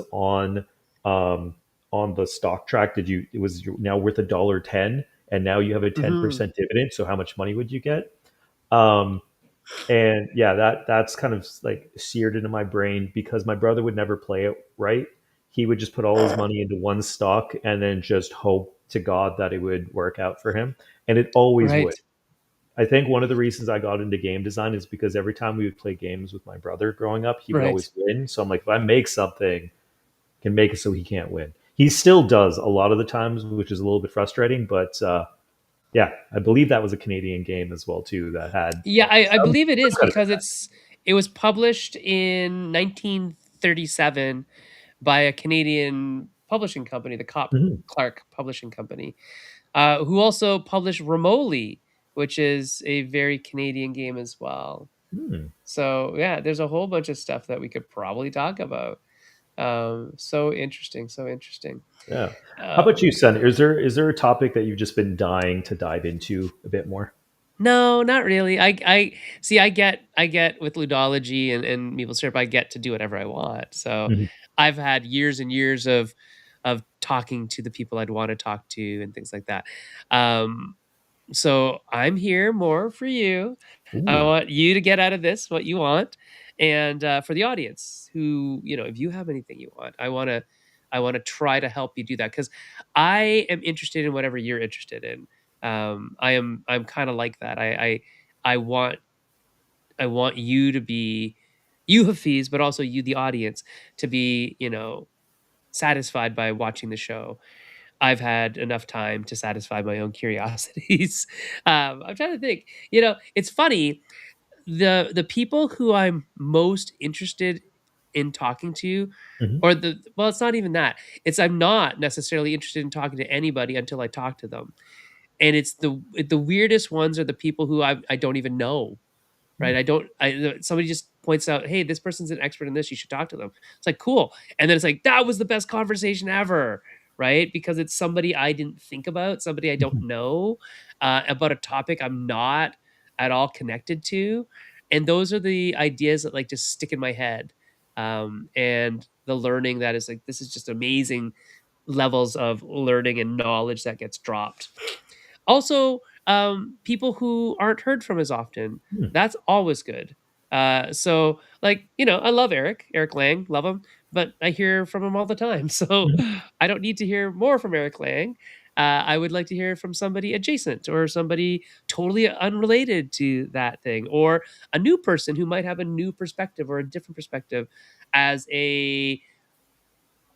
um, on the stock track. Did you it was now worth $1.10, and now you have a ten Hmm. percent dividend. So how much money would you get? Um, and yeah, that's kind of like seared into my brain because my brother would never play it right. He would just put all his money into one stock and then just hope to God that it would work out for him, and it always would. Right. I think one of the reasons I got into game design is because every time we would play games with my brother growing up, he would Right. always win. So I'm like, if I make something, I can make it so he can't win. He still does a lot of the times, which is a little bit frustrating. But yeah, I believe that was a Canadian game as well too that had Yeah, I believe it is some kind of because it was published in 1937 by a Canadian publishing company, the Cop impact. Clark Publishing Company, who also published Remotely, which is a very Canadian game as well. Hmm. So yeah, there's a whole bunch of stuff that we could probably talk about. So interesting, so interesting. Yeah. How about you, Um, Sen? Is there a topic that you've just been dying to dive into a bit more? No, not really. I see. I get with ludology and Meeple syrup. I get to do whatever I want. So Mhm. I've had years and years of talking to the people I'd want to talk to and things like that. Um, so I'm here more for you. I Ooh. want you to get out of this what you want, and for the audience, who if you have anything you want, I want to try to help you do that because I am interested in whatever you're interested in. I'm kind of like that. I want I want you to be you, Hafiz, but also you, the audience, to be satisfied by watching the show. I've had enough time to satisfy my own curiosities. I'm trying to think. It's funny. The people who I'm most interested in talking to, Mhm. or well, it's not even that. It's I'm not necessarily interested in talking to anybody until I talk to them, and it's the weirdest ones are the people who I don't even know. Right? Somebody just points out, "Hey, this person's an expert in this. You should talk to them." It's like, "Cool." And then it's like, "That was the best conversation ever." Right? Because it's somebody I didn't think about, somebody I don't Mhm. know, about a topic I'm not at all connected to. And those are the ideas that like just stick in my head. And the learning that is like, this is just amazing levels of learning and knowledge that gets dropped. Also, people who aren't heard from as often. Hmm. That's always good. So like, I love Eric Lang, love him, but I hear from him all the time. So Mhm. I don't need to hear more from Eric Lang. I would like to hear from somebody adjacent or somebody totally unrelated to that thing, or a new person who might have a new perspective or a different perspective as a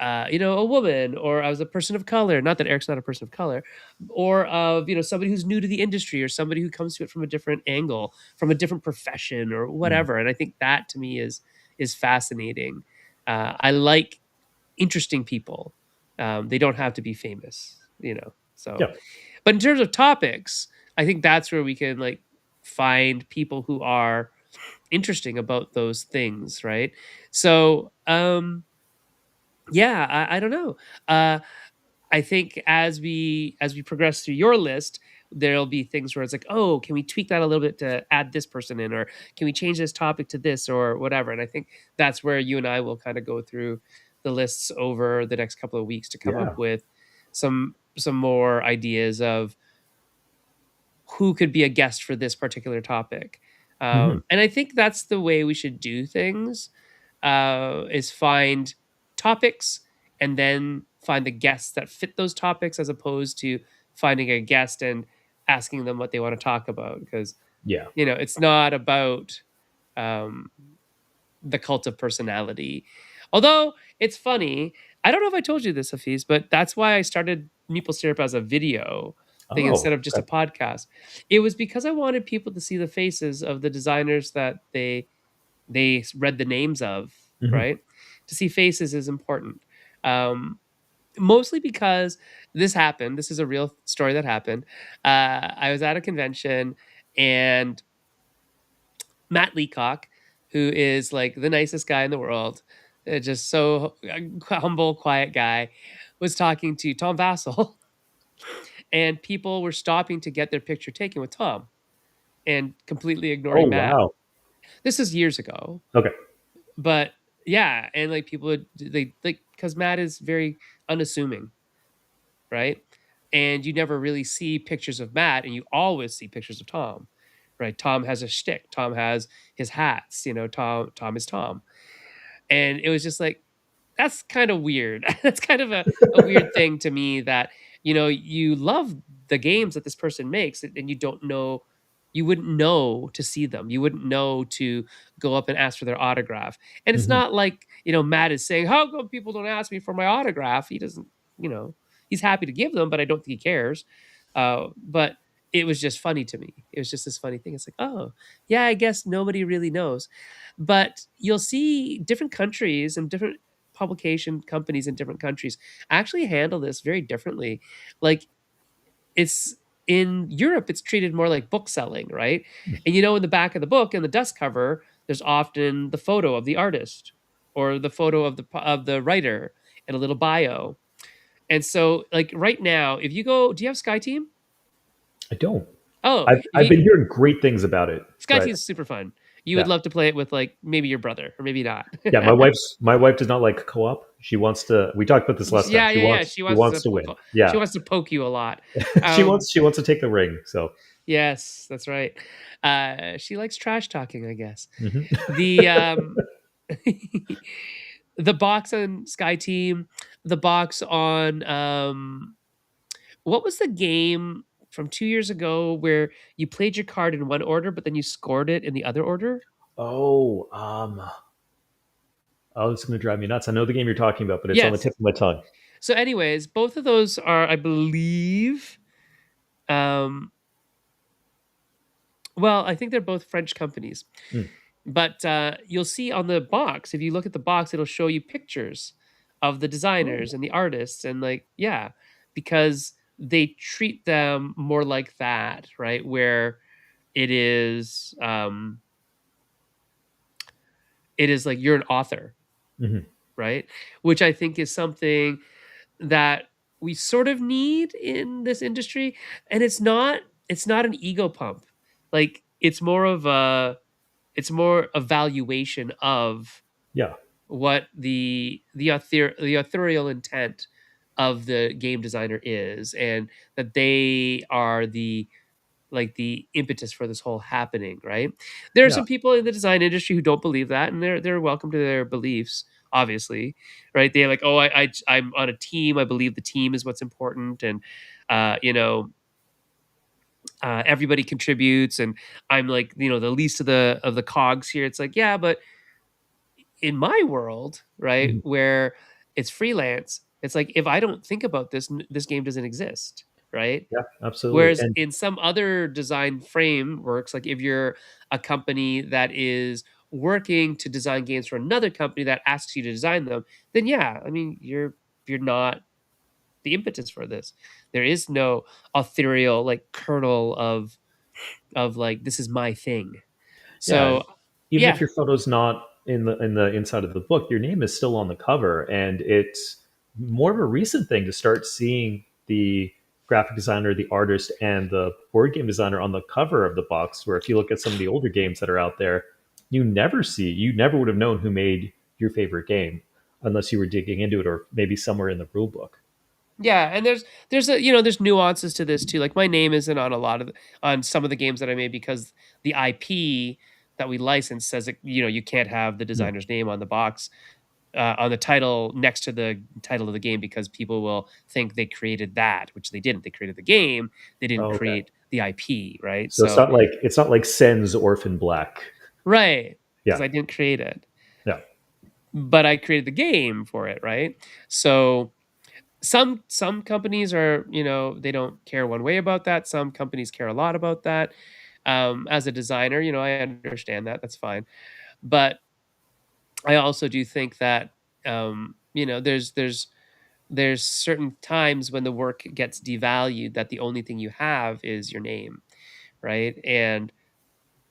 woman, or as a person of color. Not that Eric's not a person of color, or of somebody who's new to the industry, or somebody who comes to it from a different angle, from a different profession, or Mm. whatever. And I think that to me is fascinating. I like interesting people. They don't have to be famous. So, Yeah. but in terms of topics, I think that's where we can like find people who are interesting about those things, right? So, yeah, I don't know. I think as we progress through your list, there'll be things where it's like, oh, can we tweak that a little bit to add this person in, or can we change this topic to this, or whatever. And I think that's where you and I will kind of go through the lists over the next couple of weeks to come up Yeah. with some more ideas of who could be a guest for this particular topic. Mhm. And I think that's the way we should do things, is find topics and then find the guests that fit those topics, as opposed to finding a guest and asking them what they want to talk about. Because, Yeah. it's not about um, the cult of personality. Although it's funny, I don't know if I told you this, Hafiz, but that's why I started Meeple Syrup as a video thing instead Oh, of just a okay. podcast. It was because I wanted people to see the faces of the designers that they read the names of, Mhm. right? To see faces is important. Um, Mostly because this happened. This is a real story that happened. I was at a convention, and Matt Leacock, who is like the nicest guy in the world, just so humble, quiet guy, was talking to Tom Vassell, and people were stopping to get their picture taken with Tom and completely Oh, ignoring Matt. wow. This is years ago, Okay. but yeah, and like people would they like, because Matt is very unassuming, right? And you never really see pictures of Matt, and you always see pictures of Tom, right? Tom has a shtick. Tom has his hats. Tom is Tom. And it was just like, that's kind of weird. That's kind of a weird thing to me, that you love the games that this person makes, and you don't know, you wouldn't know to see them, you wouldn't know to go up and ask for their autograph. And it's Mhm. not like Matt is saying, how come people don't ask me for my autograph? He doesn't, you know he's happy to give them, but I don't think he cares. But it was just funny to me. It was just this funny thing. It's like, oh yeah, I guess nobody really knows. But you'll see different countries and different publication companies in different countries actually handle this very differently. Like, it's in Europe, it's treated more like book selling, right? And in the back of the book, in the dust cover, there's often the photo of the artist, or the photo of the writer, and a little bio. And so, like, right now, if you go, do you have SkyTeam? I don't. Oh, I've been hearing great things about it, SkyTeam but is super fun. You would yeah. love to play it with, like, maybe your brother, or maybe not. Yeah, my wife does not like co-op. She wants to we talked about this last time. Yeah, She yeah, yeah. wants She she wants to wants to win. she Yeah. wants to poke you a lot. she Um, wants she wants to take the ring. So, yes, that's right. She likes trash talking, I guess. mhm. The the box on Sky Team, the box on what was the game from 2 years ago where you played your card in one order, but then you scored it in the other order? Oh, oh, it's going to drive me nuts. I know the game you're talking about, but it's on the Yes. tip of my tongue. So, anyways, both of those are, I believe, um, well, I think they're both French companies. Mm. But you'll see on the box, if you look at the box, it'll show you pictures of the designers Oh. and the artists, and like, yeah, because they treat them more like that, right? Where it is, like you're an author, Mhm. right? Which I think is something that we sort of need in this industry. And it's not an ego pump. Like, it's more a valuation of Yeah. what the authorial intent of the game designer is, and that they are the like the impetus for this whole happening, right? There are Yeah. some people in the design industry who don't believe that, and they're welcome to their beliefs, obviously, right? They're like, oh, I'm on a team. I believe the team is what's important, and you know, everybody contributes, and I'm like, you know, the least of the cogs here. It's like, yeah, but in my world, right, Mhm. where it's freelance, it's like if I don't think about this, this game doesn't exist, right? Yeah, absolutely. Whereas And in some other design frameworks, like if you're a company that is working to design games for another company that asks you to design them, then yeah, I mean, you're not the impetus for this. There is no ethereal like kernel of like this is my thing. yeah, So even if yeah, your photo's not in the inside of the book, your name is still on the cover, and it's more of a recent thing to start seeing the graphic designer, the artist, and the board game designer on the cover of the box. Where if you look at some of the older games that are out there, you never would have known who made your favorite game unless you were digging into it or maybe somewhere in the rule book. yeah, and there's a you know there's nuances to this too. Like my name isn't on a lot of on some of the games that I made because the IP that we license says that you know you can't have the Hmm. designer's name on the box on the title next to the title of the game because people will think they created that, which they didn't. They created the game. They didn't Oh, okay. create the IP, right? So So it's not like Sen's Orphan Black. right, because Yeah. I didn't create it, Yeah. but I created the game for it, right? So some companies are you know they don't care one way about that. Some companies care a lot about that. As a designer, you know I understand that. That's fine, but I also do think that you know there's certain times when the work gets devalued that the only thing you have is your name, right? And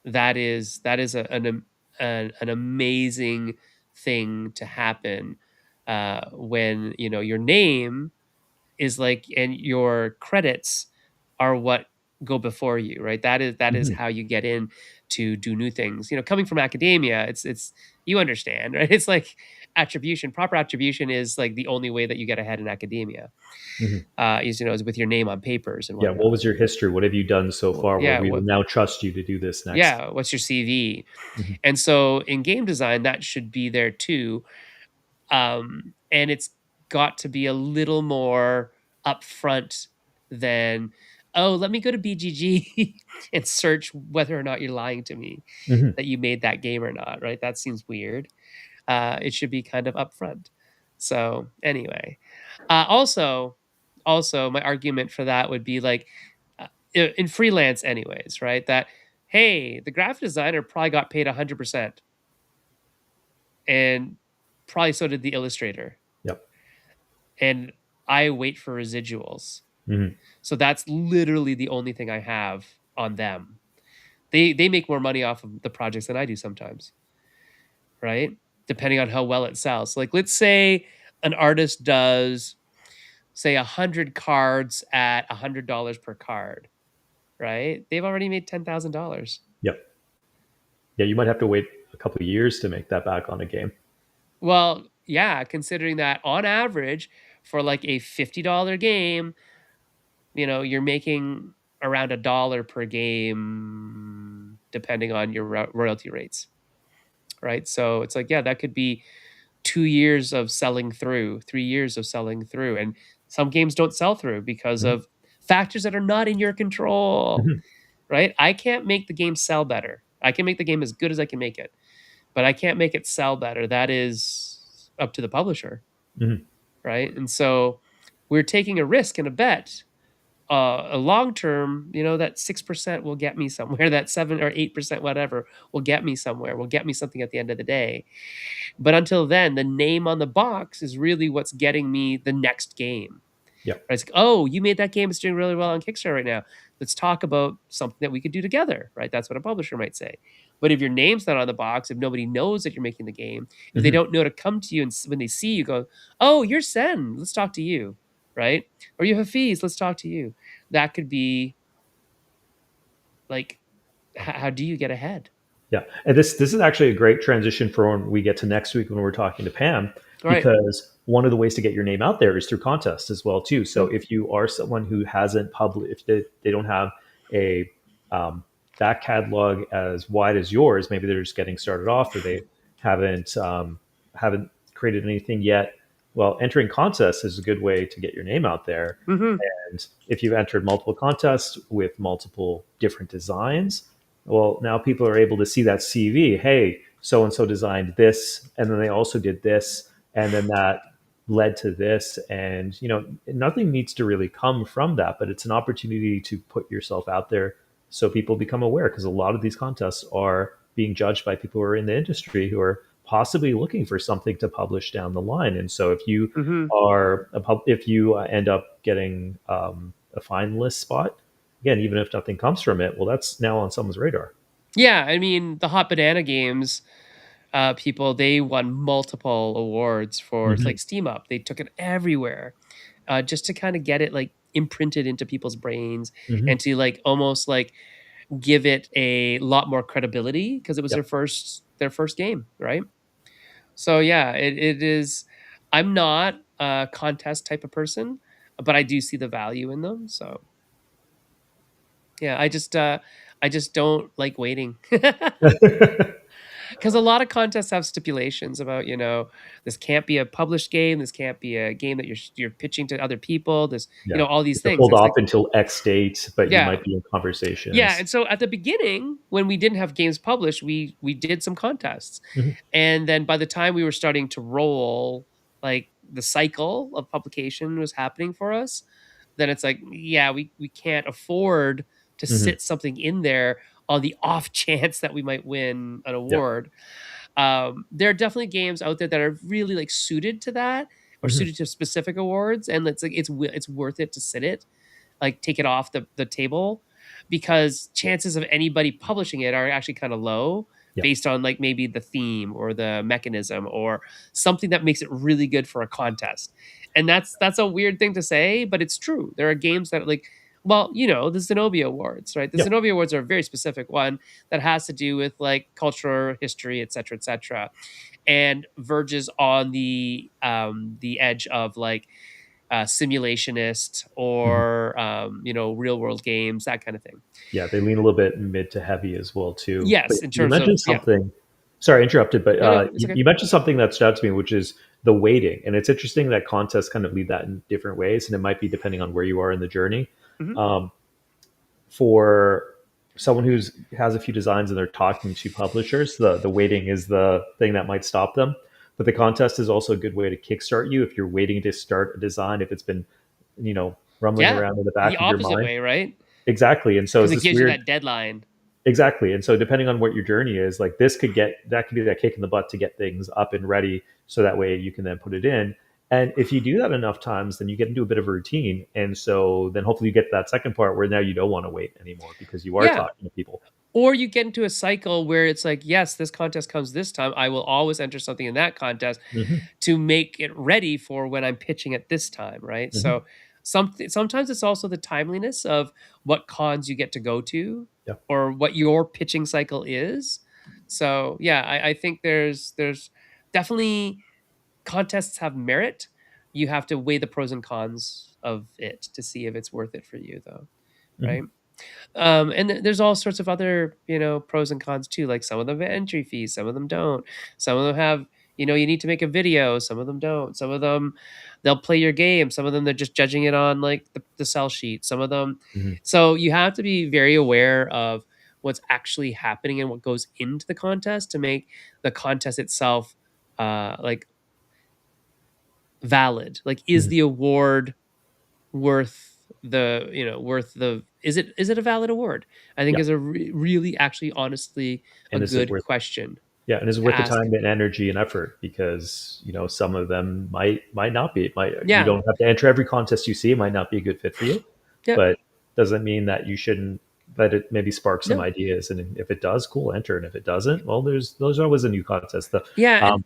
that is an amazing thing to happen when you know your name is like and your credits are what go before you, right? That is Mhm. how you get in to do new things. You know, coming from academia, it's you understand, right? It's like attribution. Proper attribution is like the only way that you get ahead in academia. Mhm. Is you know, is with your name on papers and Yeah. What whatnot. was your history? What have you done so Well, far where yeah, we will what now trust you to do this next? yeah, what's your CV? Mhm. And so in game design, that should be there too. And it's got to be a little more upfront than, oh, let me go to BGG and search whether or not you're lying to me Mhm. that you made that game or not, right? That seems weird. It should be kind of upfront. So anyway, also my argument for that would be like in freelance, anyways, right? That hey, the graphic designer probably got paid 100%, and probably so did the illustrator Yep. and I wait for residuals. Mhm. So that's literally the only thing I have on them. They make more money off of the projects than I do sometimes, right? Depending on how well it sells. Like let's say an artist does say 100 cards at $100 per card, right? They've already made $10,000. Yep. Yeah. You might have to wait a couple of years to make that back on a game. Well, yeah, considering that on average for like a $50 game, you know, you're making around $1 per game depending on your royalty rates, right? So it's like, yeah, that could be 2 years of selling through, 3 years of selling through, and some games don't sell through because Mhm. of factors that are not in your control, Mhm. right? I can't make the game sell better. I can make the game as good as I can make it, but I can't make it sell better. That is up to the publisher, Mhm. right? And so we're taking a risk and a bet a long term, you know, that 6% will get me somewhere, that 7 or 8%, whatever, will get me somewhere, will get me something at the end of the day. But until then, the name on the box is really what's getting me the next game. Yep. Right? It's like, oh, you made that game. It's doing really well on Kickstarter right now. Let's talk about something that we could do together. Right? That's what a publisher might say. But if your name's not on the box, if nobody knows that you're making the game, if they Mhm. don't know to come to you and when they see you, go, oh, you're Sen. Let's talk to you. Right? Or you Hafiz. Let's talk to you. That could be like, how do you get ahead? Yeah, and this is actually a great transition for when we get to next week when we're talking to Pam, All right. because one of the ways to get your name out there is through contests as well too. So Yeah. if you are someone who hasn't published, if they don't have a um, that catalog as wide as yours, maybe they're just getting started off, or they haven't created anything yet. Well, entering contests is a good way to get your name out there. Hmm. And if you've entered multiple contests with multiple different designs, well, now people are able to see that CV. Hey, so and so designed this, and then they also did this, and then that led to this. And nothing needs to really come from that, but it's an opportunity to put yourself out there so people become aware, because a lot of these contests are being judged by people who are in the industry who are possibly looking for something to publish down the line. And so Hmm. if you end up getting a finalist spot, again, even if nothing comes from it, well, that's now on someone's radar. Yeah, I mean, the Hot Banana Games people, they won multiple awards for Hmm. like Steam Up. They took it everywhere, just to kind of get it like imprinted into people's brains Hmm. and to like almost like give it a lot more credibility because it was Yep. their first game, right? So yeah, it is. I'm not a contest type of person, but I do see the value in them. So yeah, I just don't like waiting. Because a lot of contests have stipulations about, this can't be a published game, this can't be a game that you're pitching to other people, this, Yeah. all You these have to things. hold It's off like, until X date, but you yeah, might be in yeah. conversations. And so at the beginning, when we didn't have games published, we did some contests, Hmm. and then by the time we were starting to roll, like the cycle of publication was happening for us, then it's like, yeah, we can't afford to Hmm. sit something in there on the off chance that we might win an Yeah. award. There are definitely games out there that are really like suited to that or Hmm. suited to specific awards, and it's like it's worth it to sit it, like take it off the table, because chances of anybody publishing it are actually kind of low Yeah. based on like maybe the theme or the mechanism or something that makes it really good for a contest. And that's a weird thing to say, but it's true. There are games that like, well, the Zenobia Awards, right? The Yeah. Zenobia Awards are a very specific one that has to do with like culture, history, et cetera, and verges on the edge of like simulationist Hmm. or real world games, that kind of thing. Yeah, they lean a little bit mid to heavy as well too. But Yes, in you terms of, mentioned yeah. something. Sorry, I interrupted, but No, no, it's you, okay. you mentioned something that stood out to me, which is the weighting. And it's interesting that contests kind of lead that in different ways, and it might be depending on where you are in the journey. Hmm. Um, for someone who's has a few designs and they're talking to publishers, the waiting is the thing that might stop them. But the contest is also a good way to kickstart you if you're waiting to start a design, if it's been, rumbling Yeah, around in the the back of your opposite mind. way, right? Exactly. And so Because it's it this gives you weird. that deadline. Exactly. And so depending on what your journey is, like this could be that kick in the butt to get things up and ready so that way you can then put it in. And if you do that enough times, then you get into a bit of a routine. And so then hopefully you get to that second part where now you don't want to wait anymore because you are Yeah. talking to people. Or you get into a cycle where it's like, yes, this contest comes this time. I will always enter something in that contest Hmm. to make it ready for when I'm pitching at this time, right? Hmm. So sometimes it's also the timeliness of what cons you get to go to Yeah. or what your pitching cycle is. So yeah, I think there's definitely contests have merit. You have to weigh the pros and cons of it to see if it's worth it for you, though, Hmm. right? And there's all sorts of other, pros and cons too. Like some of them have entry fees, some of them don't. Some of them have, you need to make a video. Some of them don't. Some of them, they'll play your game. Some of them, they're just judging it on like the sell sheet. Some of them. Hmm. So you have to be very aware of what's actually happening and what goes into the contest to make the contest itself like valid. Like, is Hmm. the award worth the is it a valid award, I think, Yeah. is a really actually honestly a And is it good worth question Yeah, and is it to worth the ask. time and energy and effort? Because some of them might not be. It might You Yeah, don't have to enter every contest you see. It might not be a good fit for you, yeah, but doesn't mean that you shouldn't let it maybe spark some no, ideas. And if it does, cool, enter. And if it doesn't, well, there's always a new contest. yeah. And Um,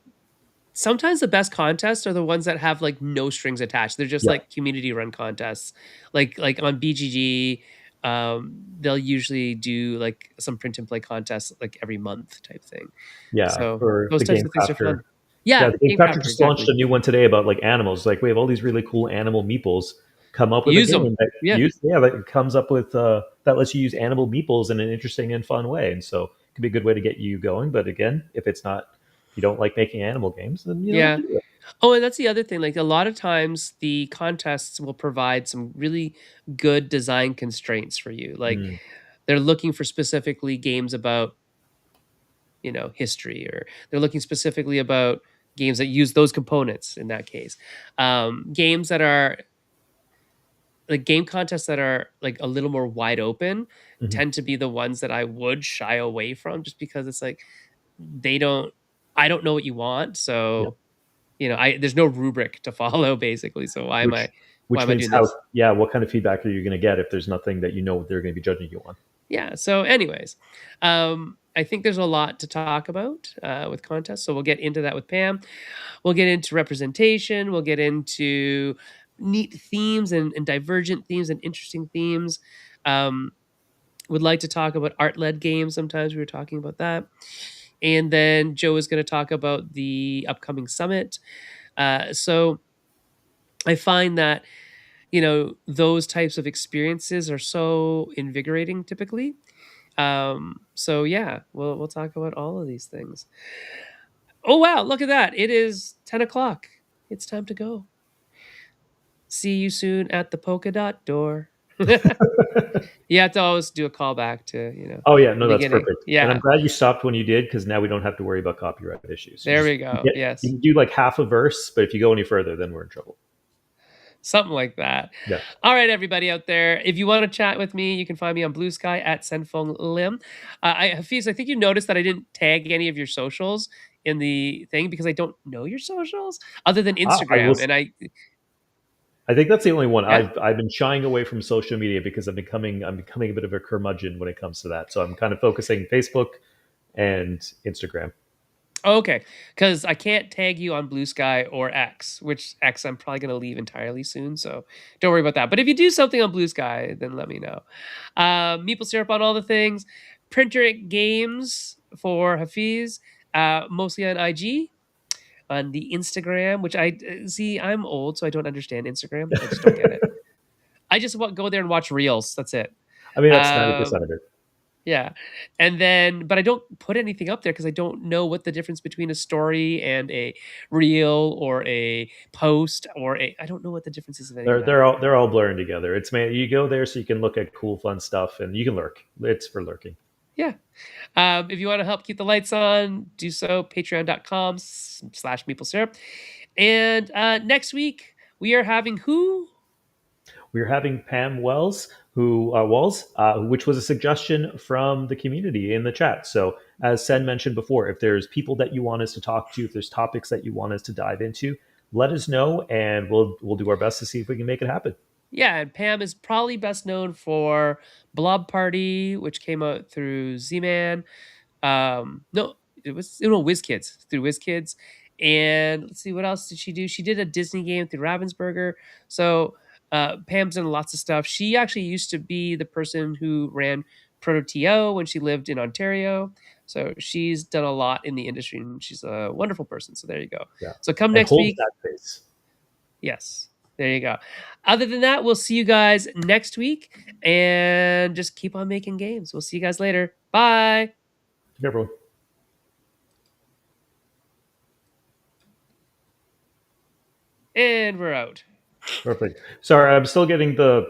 sometimes the best contests are the ones that have like no strings attached. They're just yeah, like community run contests, like on BGG. They'll usually do like some print and play contests like every month type thing. yeah. So Or those the types Game of things are Crafter. fun. Yeah, Yeah, the Game game Crafter crafter, just launched exactly. a new one today about like animals. Like we have all these really cool animal meeples. come up with a Use them. game that Yeah. use yeah that comes up with that lets you use animal meeples in an interesting and fun way. And so it could be a good way to get you going. But again, if you don't like making animal games, then you don't have Yeah. to do it. Oh, and that's the other thing, like, a lot of times, the contests will provide some really good design constraints for you, like, Mm, they're looking for specifically games about, history, or they're looking specifically about games that use those components in that case. Games that are like, game contests that are, like, a little more wide open mhm. tend to be the ones that I would shy away from just because it's like, they don't I don't know what you want, Yeah. so, I there's no rubric to follow basically, so Which why which am I means doing how this? yeah, what kind of feedback are you going to get if there's nothing that they're going to be judging you on? Yeah, so anyways, I think there's a lot to talk about, with contests, so we'll get into that with Pam. We'll get into representation, we'll get into neat themes and divergent themes and interesting themes. Um, would like to talk about art-led games sometimes, we were talking about that. And then Joe is gonna talk about the upcoming summit. So I find that, those types of experiences are so invigorating typically. So yeah, we'll talk about all of these things. Oh wow, look at that. It is 10 o'clock. It's time to go. See you soon at the polka dot door. You have to always do a callback to, Oh yeah, the no, that's beginning. perfect. And I'm Yeah, glad you stopped when you did because now we don't have to worry about copyright issues. there we go. You Yes. can do like half a verse, but if you go any further, then we're in trouble. Something like that. Yeah. All right, everybody out there. If you want to chat with me, you can find me on Blue Sky at Senfeng Lim. Hafiz, I think you noticed that I didn't tag any of your socials in the thing because I don't know your socials other than I Instagram. was. And I think that's the only one. yeah. I've been shying away from social media because I'm becoming a bit of a curmudgeon when it comes to that. So I'm kind of focusing Facebook and Instagram. Okay, because I can't tag you on Blue Sky or X, which X I'm probably going to leave entirely soon. So don't worry about that. But if you do something on Blue Sky, then let me know. Meeple syrup on all the things. Printer games for Hafiz, mostly on IG, on the Instagram, which I see. I'm old, so I don't understand Instagram. I just don't get it. I just go there and watch reels. That's it. I mean, that's 90% Um, of it. yeah. And then but I don't put anything up there because I don't know what the difference between a story and a reel or a post or a I don't know what the difference is of any of that. They're all blurring together. It's man, you go there so you can look at cool, fun stuff, and you can lurk. It's for lurking. Yeah. If you want to help keep the lights on, do so. Patreon.com/slash maple syrup. And next week we are having who? We're having Pam Wells, which was a suggestion from the community in the chat. So, as Sen mentioned before, if there's people that you want us to talk to, if there's topics that you want us to dive into, let us know, and we'll do our best to see if we can make it happen. Yeah, and Pam is probably best known for Blob Party, which came out through Z-Man. No, it was WizKids through WizKids. And let's see, what else did she do? She did a Disney game through Ravensburger. So Pam's done lots of stuff. She actually used to be the person who ran Proto TO when she lived in Ontario. So she's done a lot in the industry and she's a wonderful person. So there you go. Yeah, So come and next holds week. that face. Yes. There you go. Other than that, we'll see you guys next week and just keep on making games. We'll see you guys later. Bye. Everyone. And we're out. Perfect. Sorry, I'm still getting the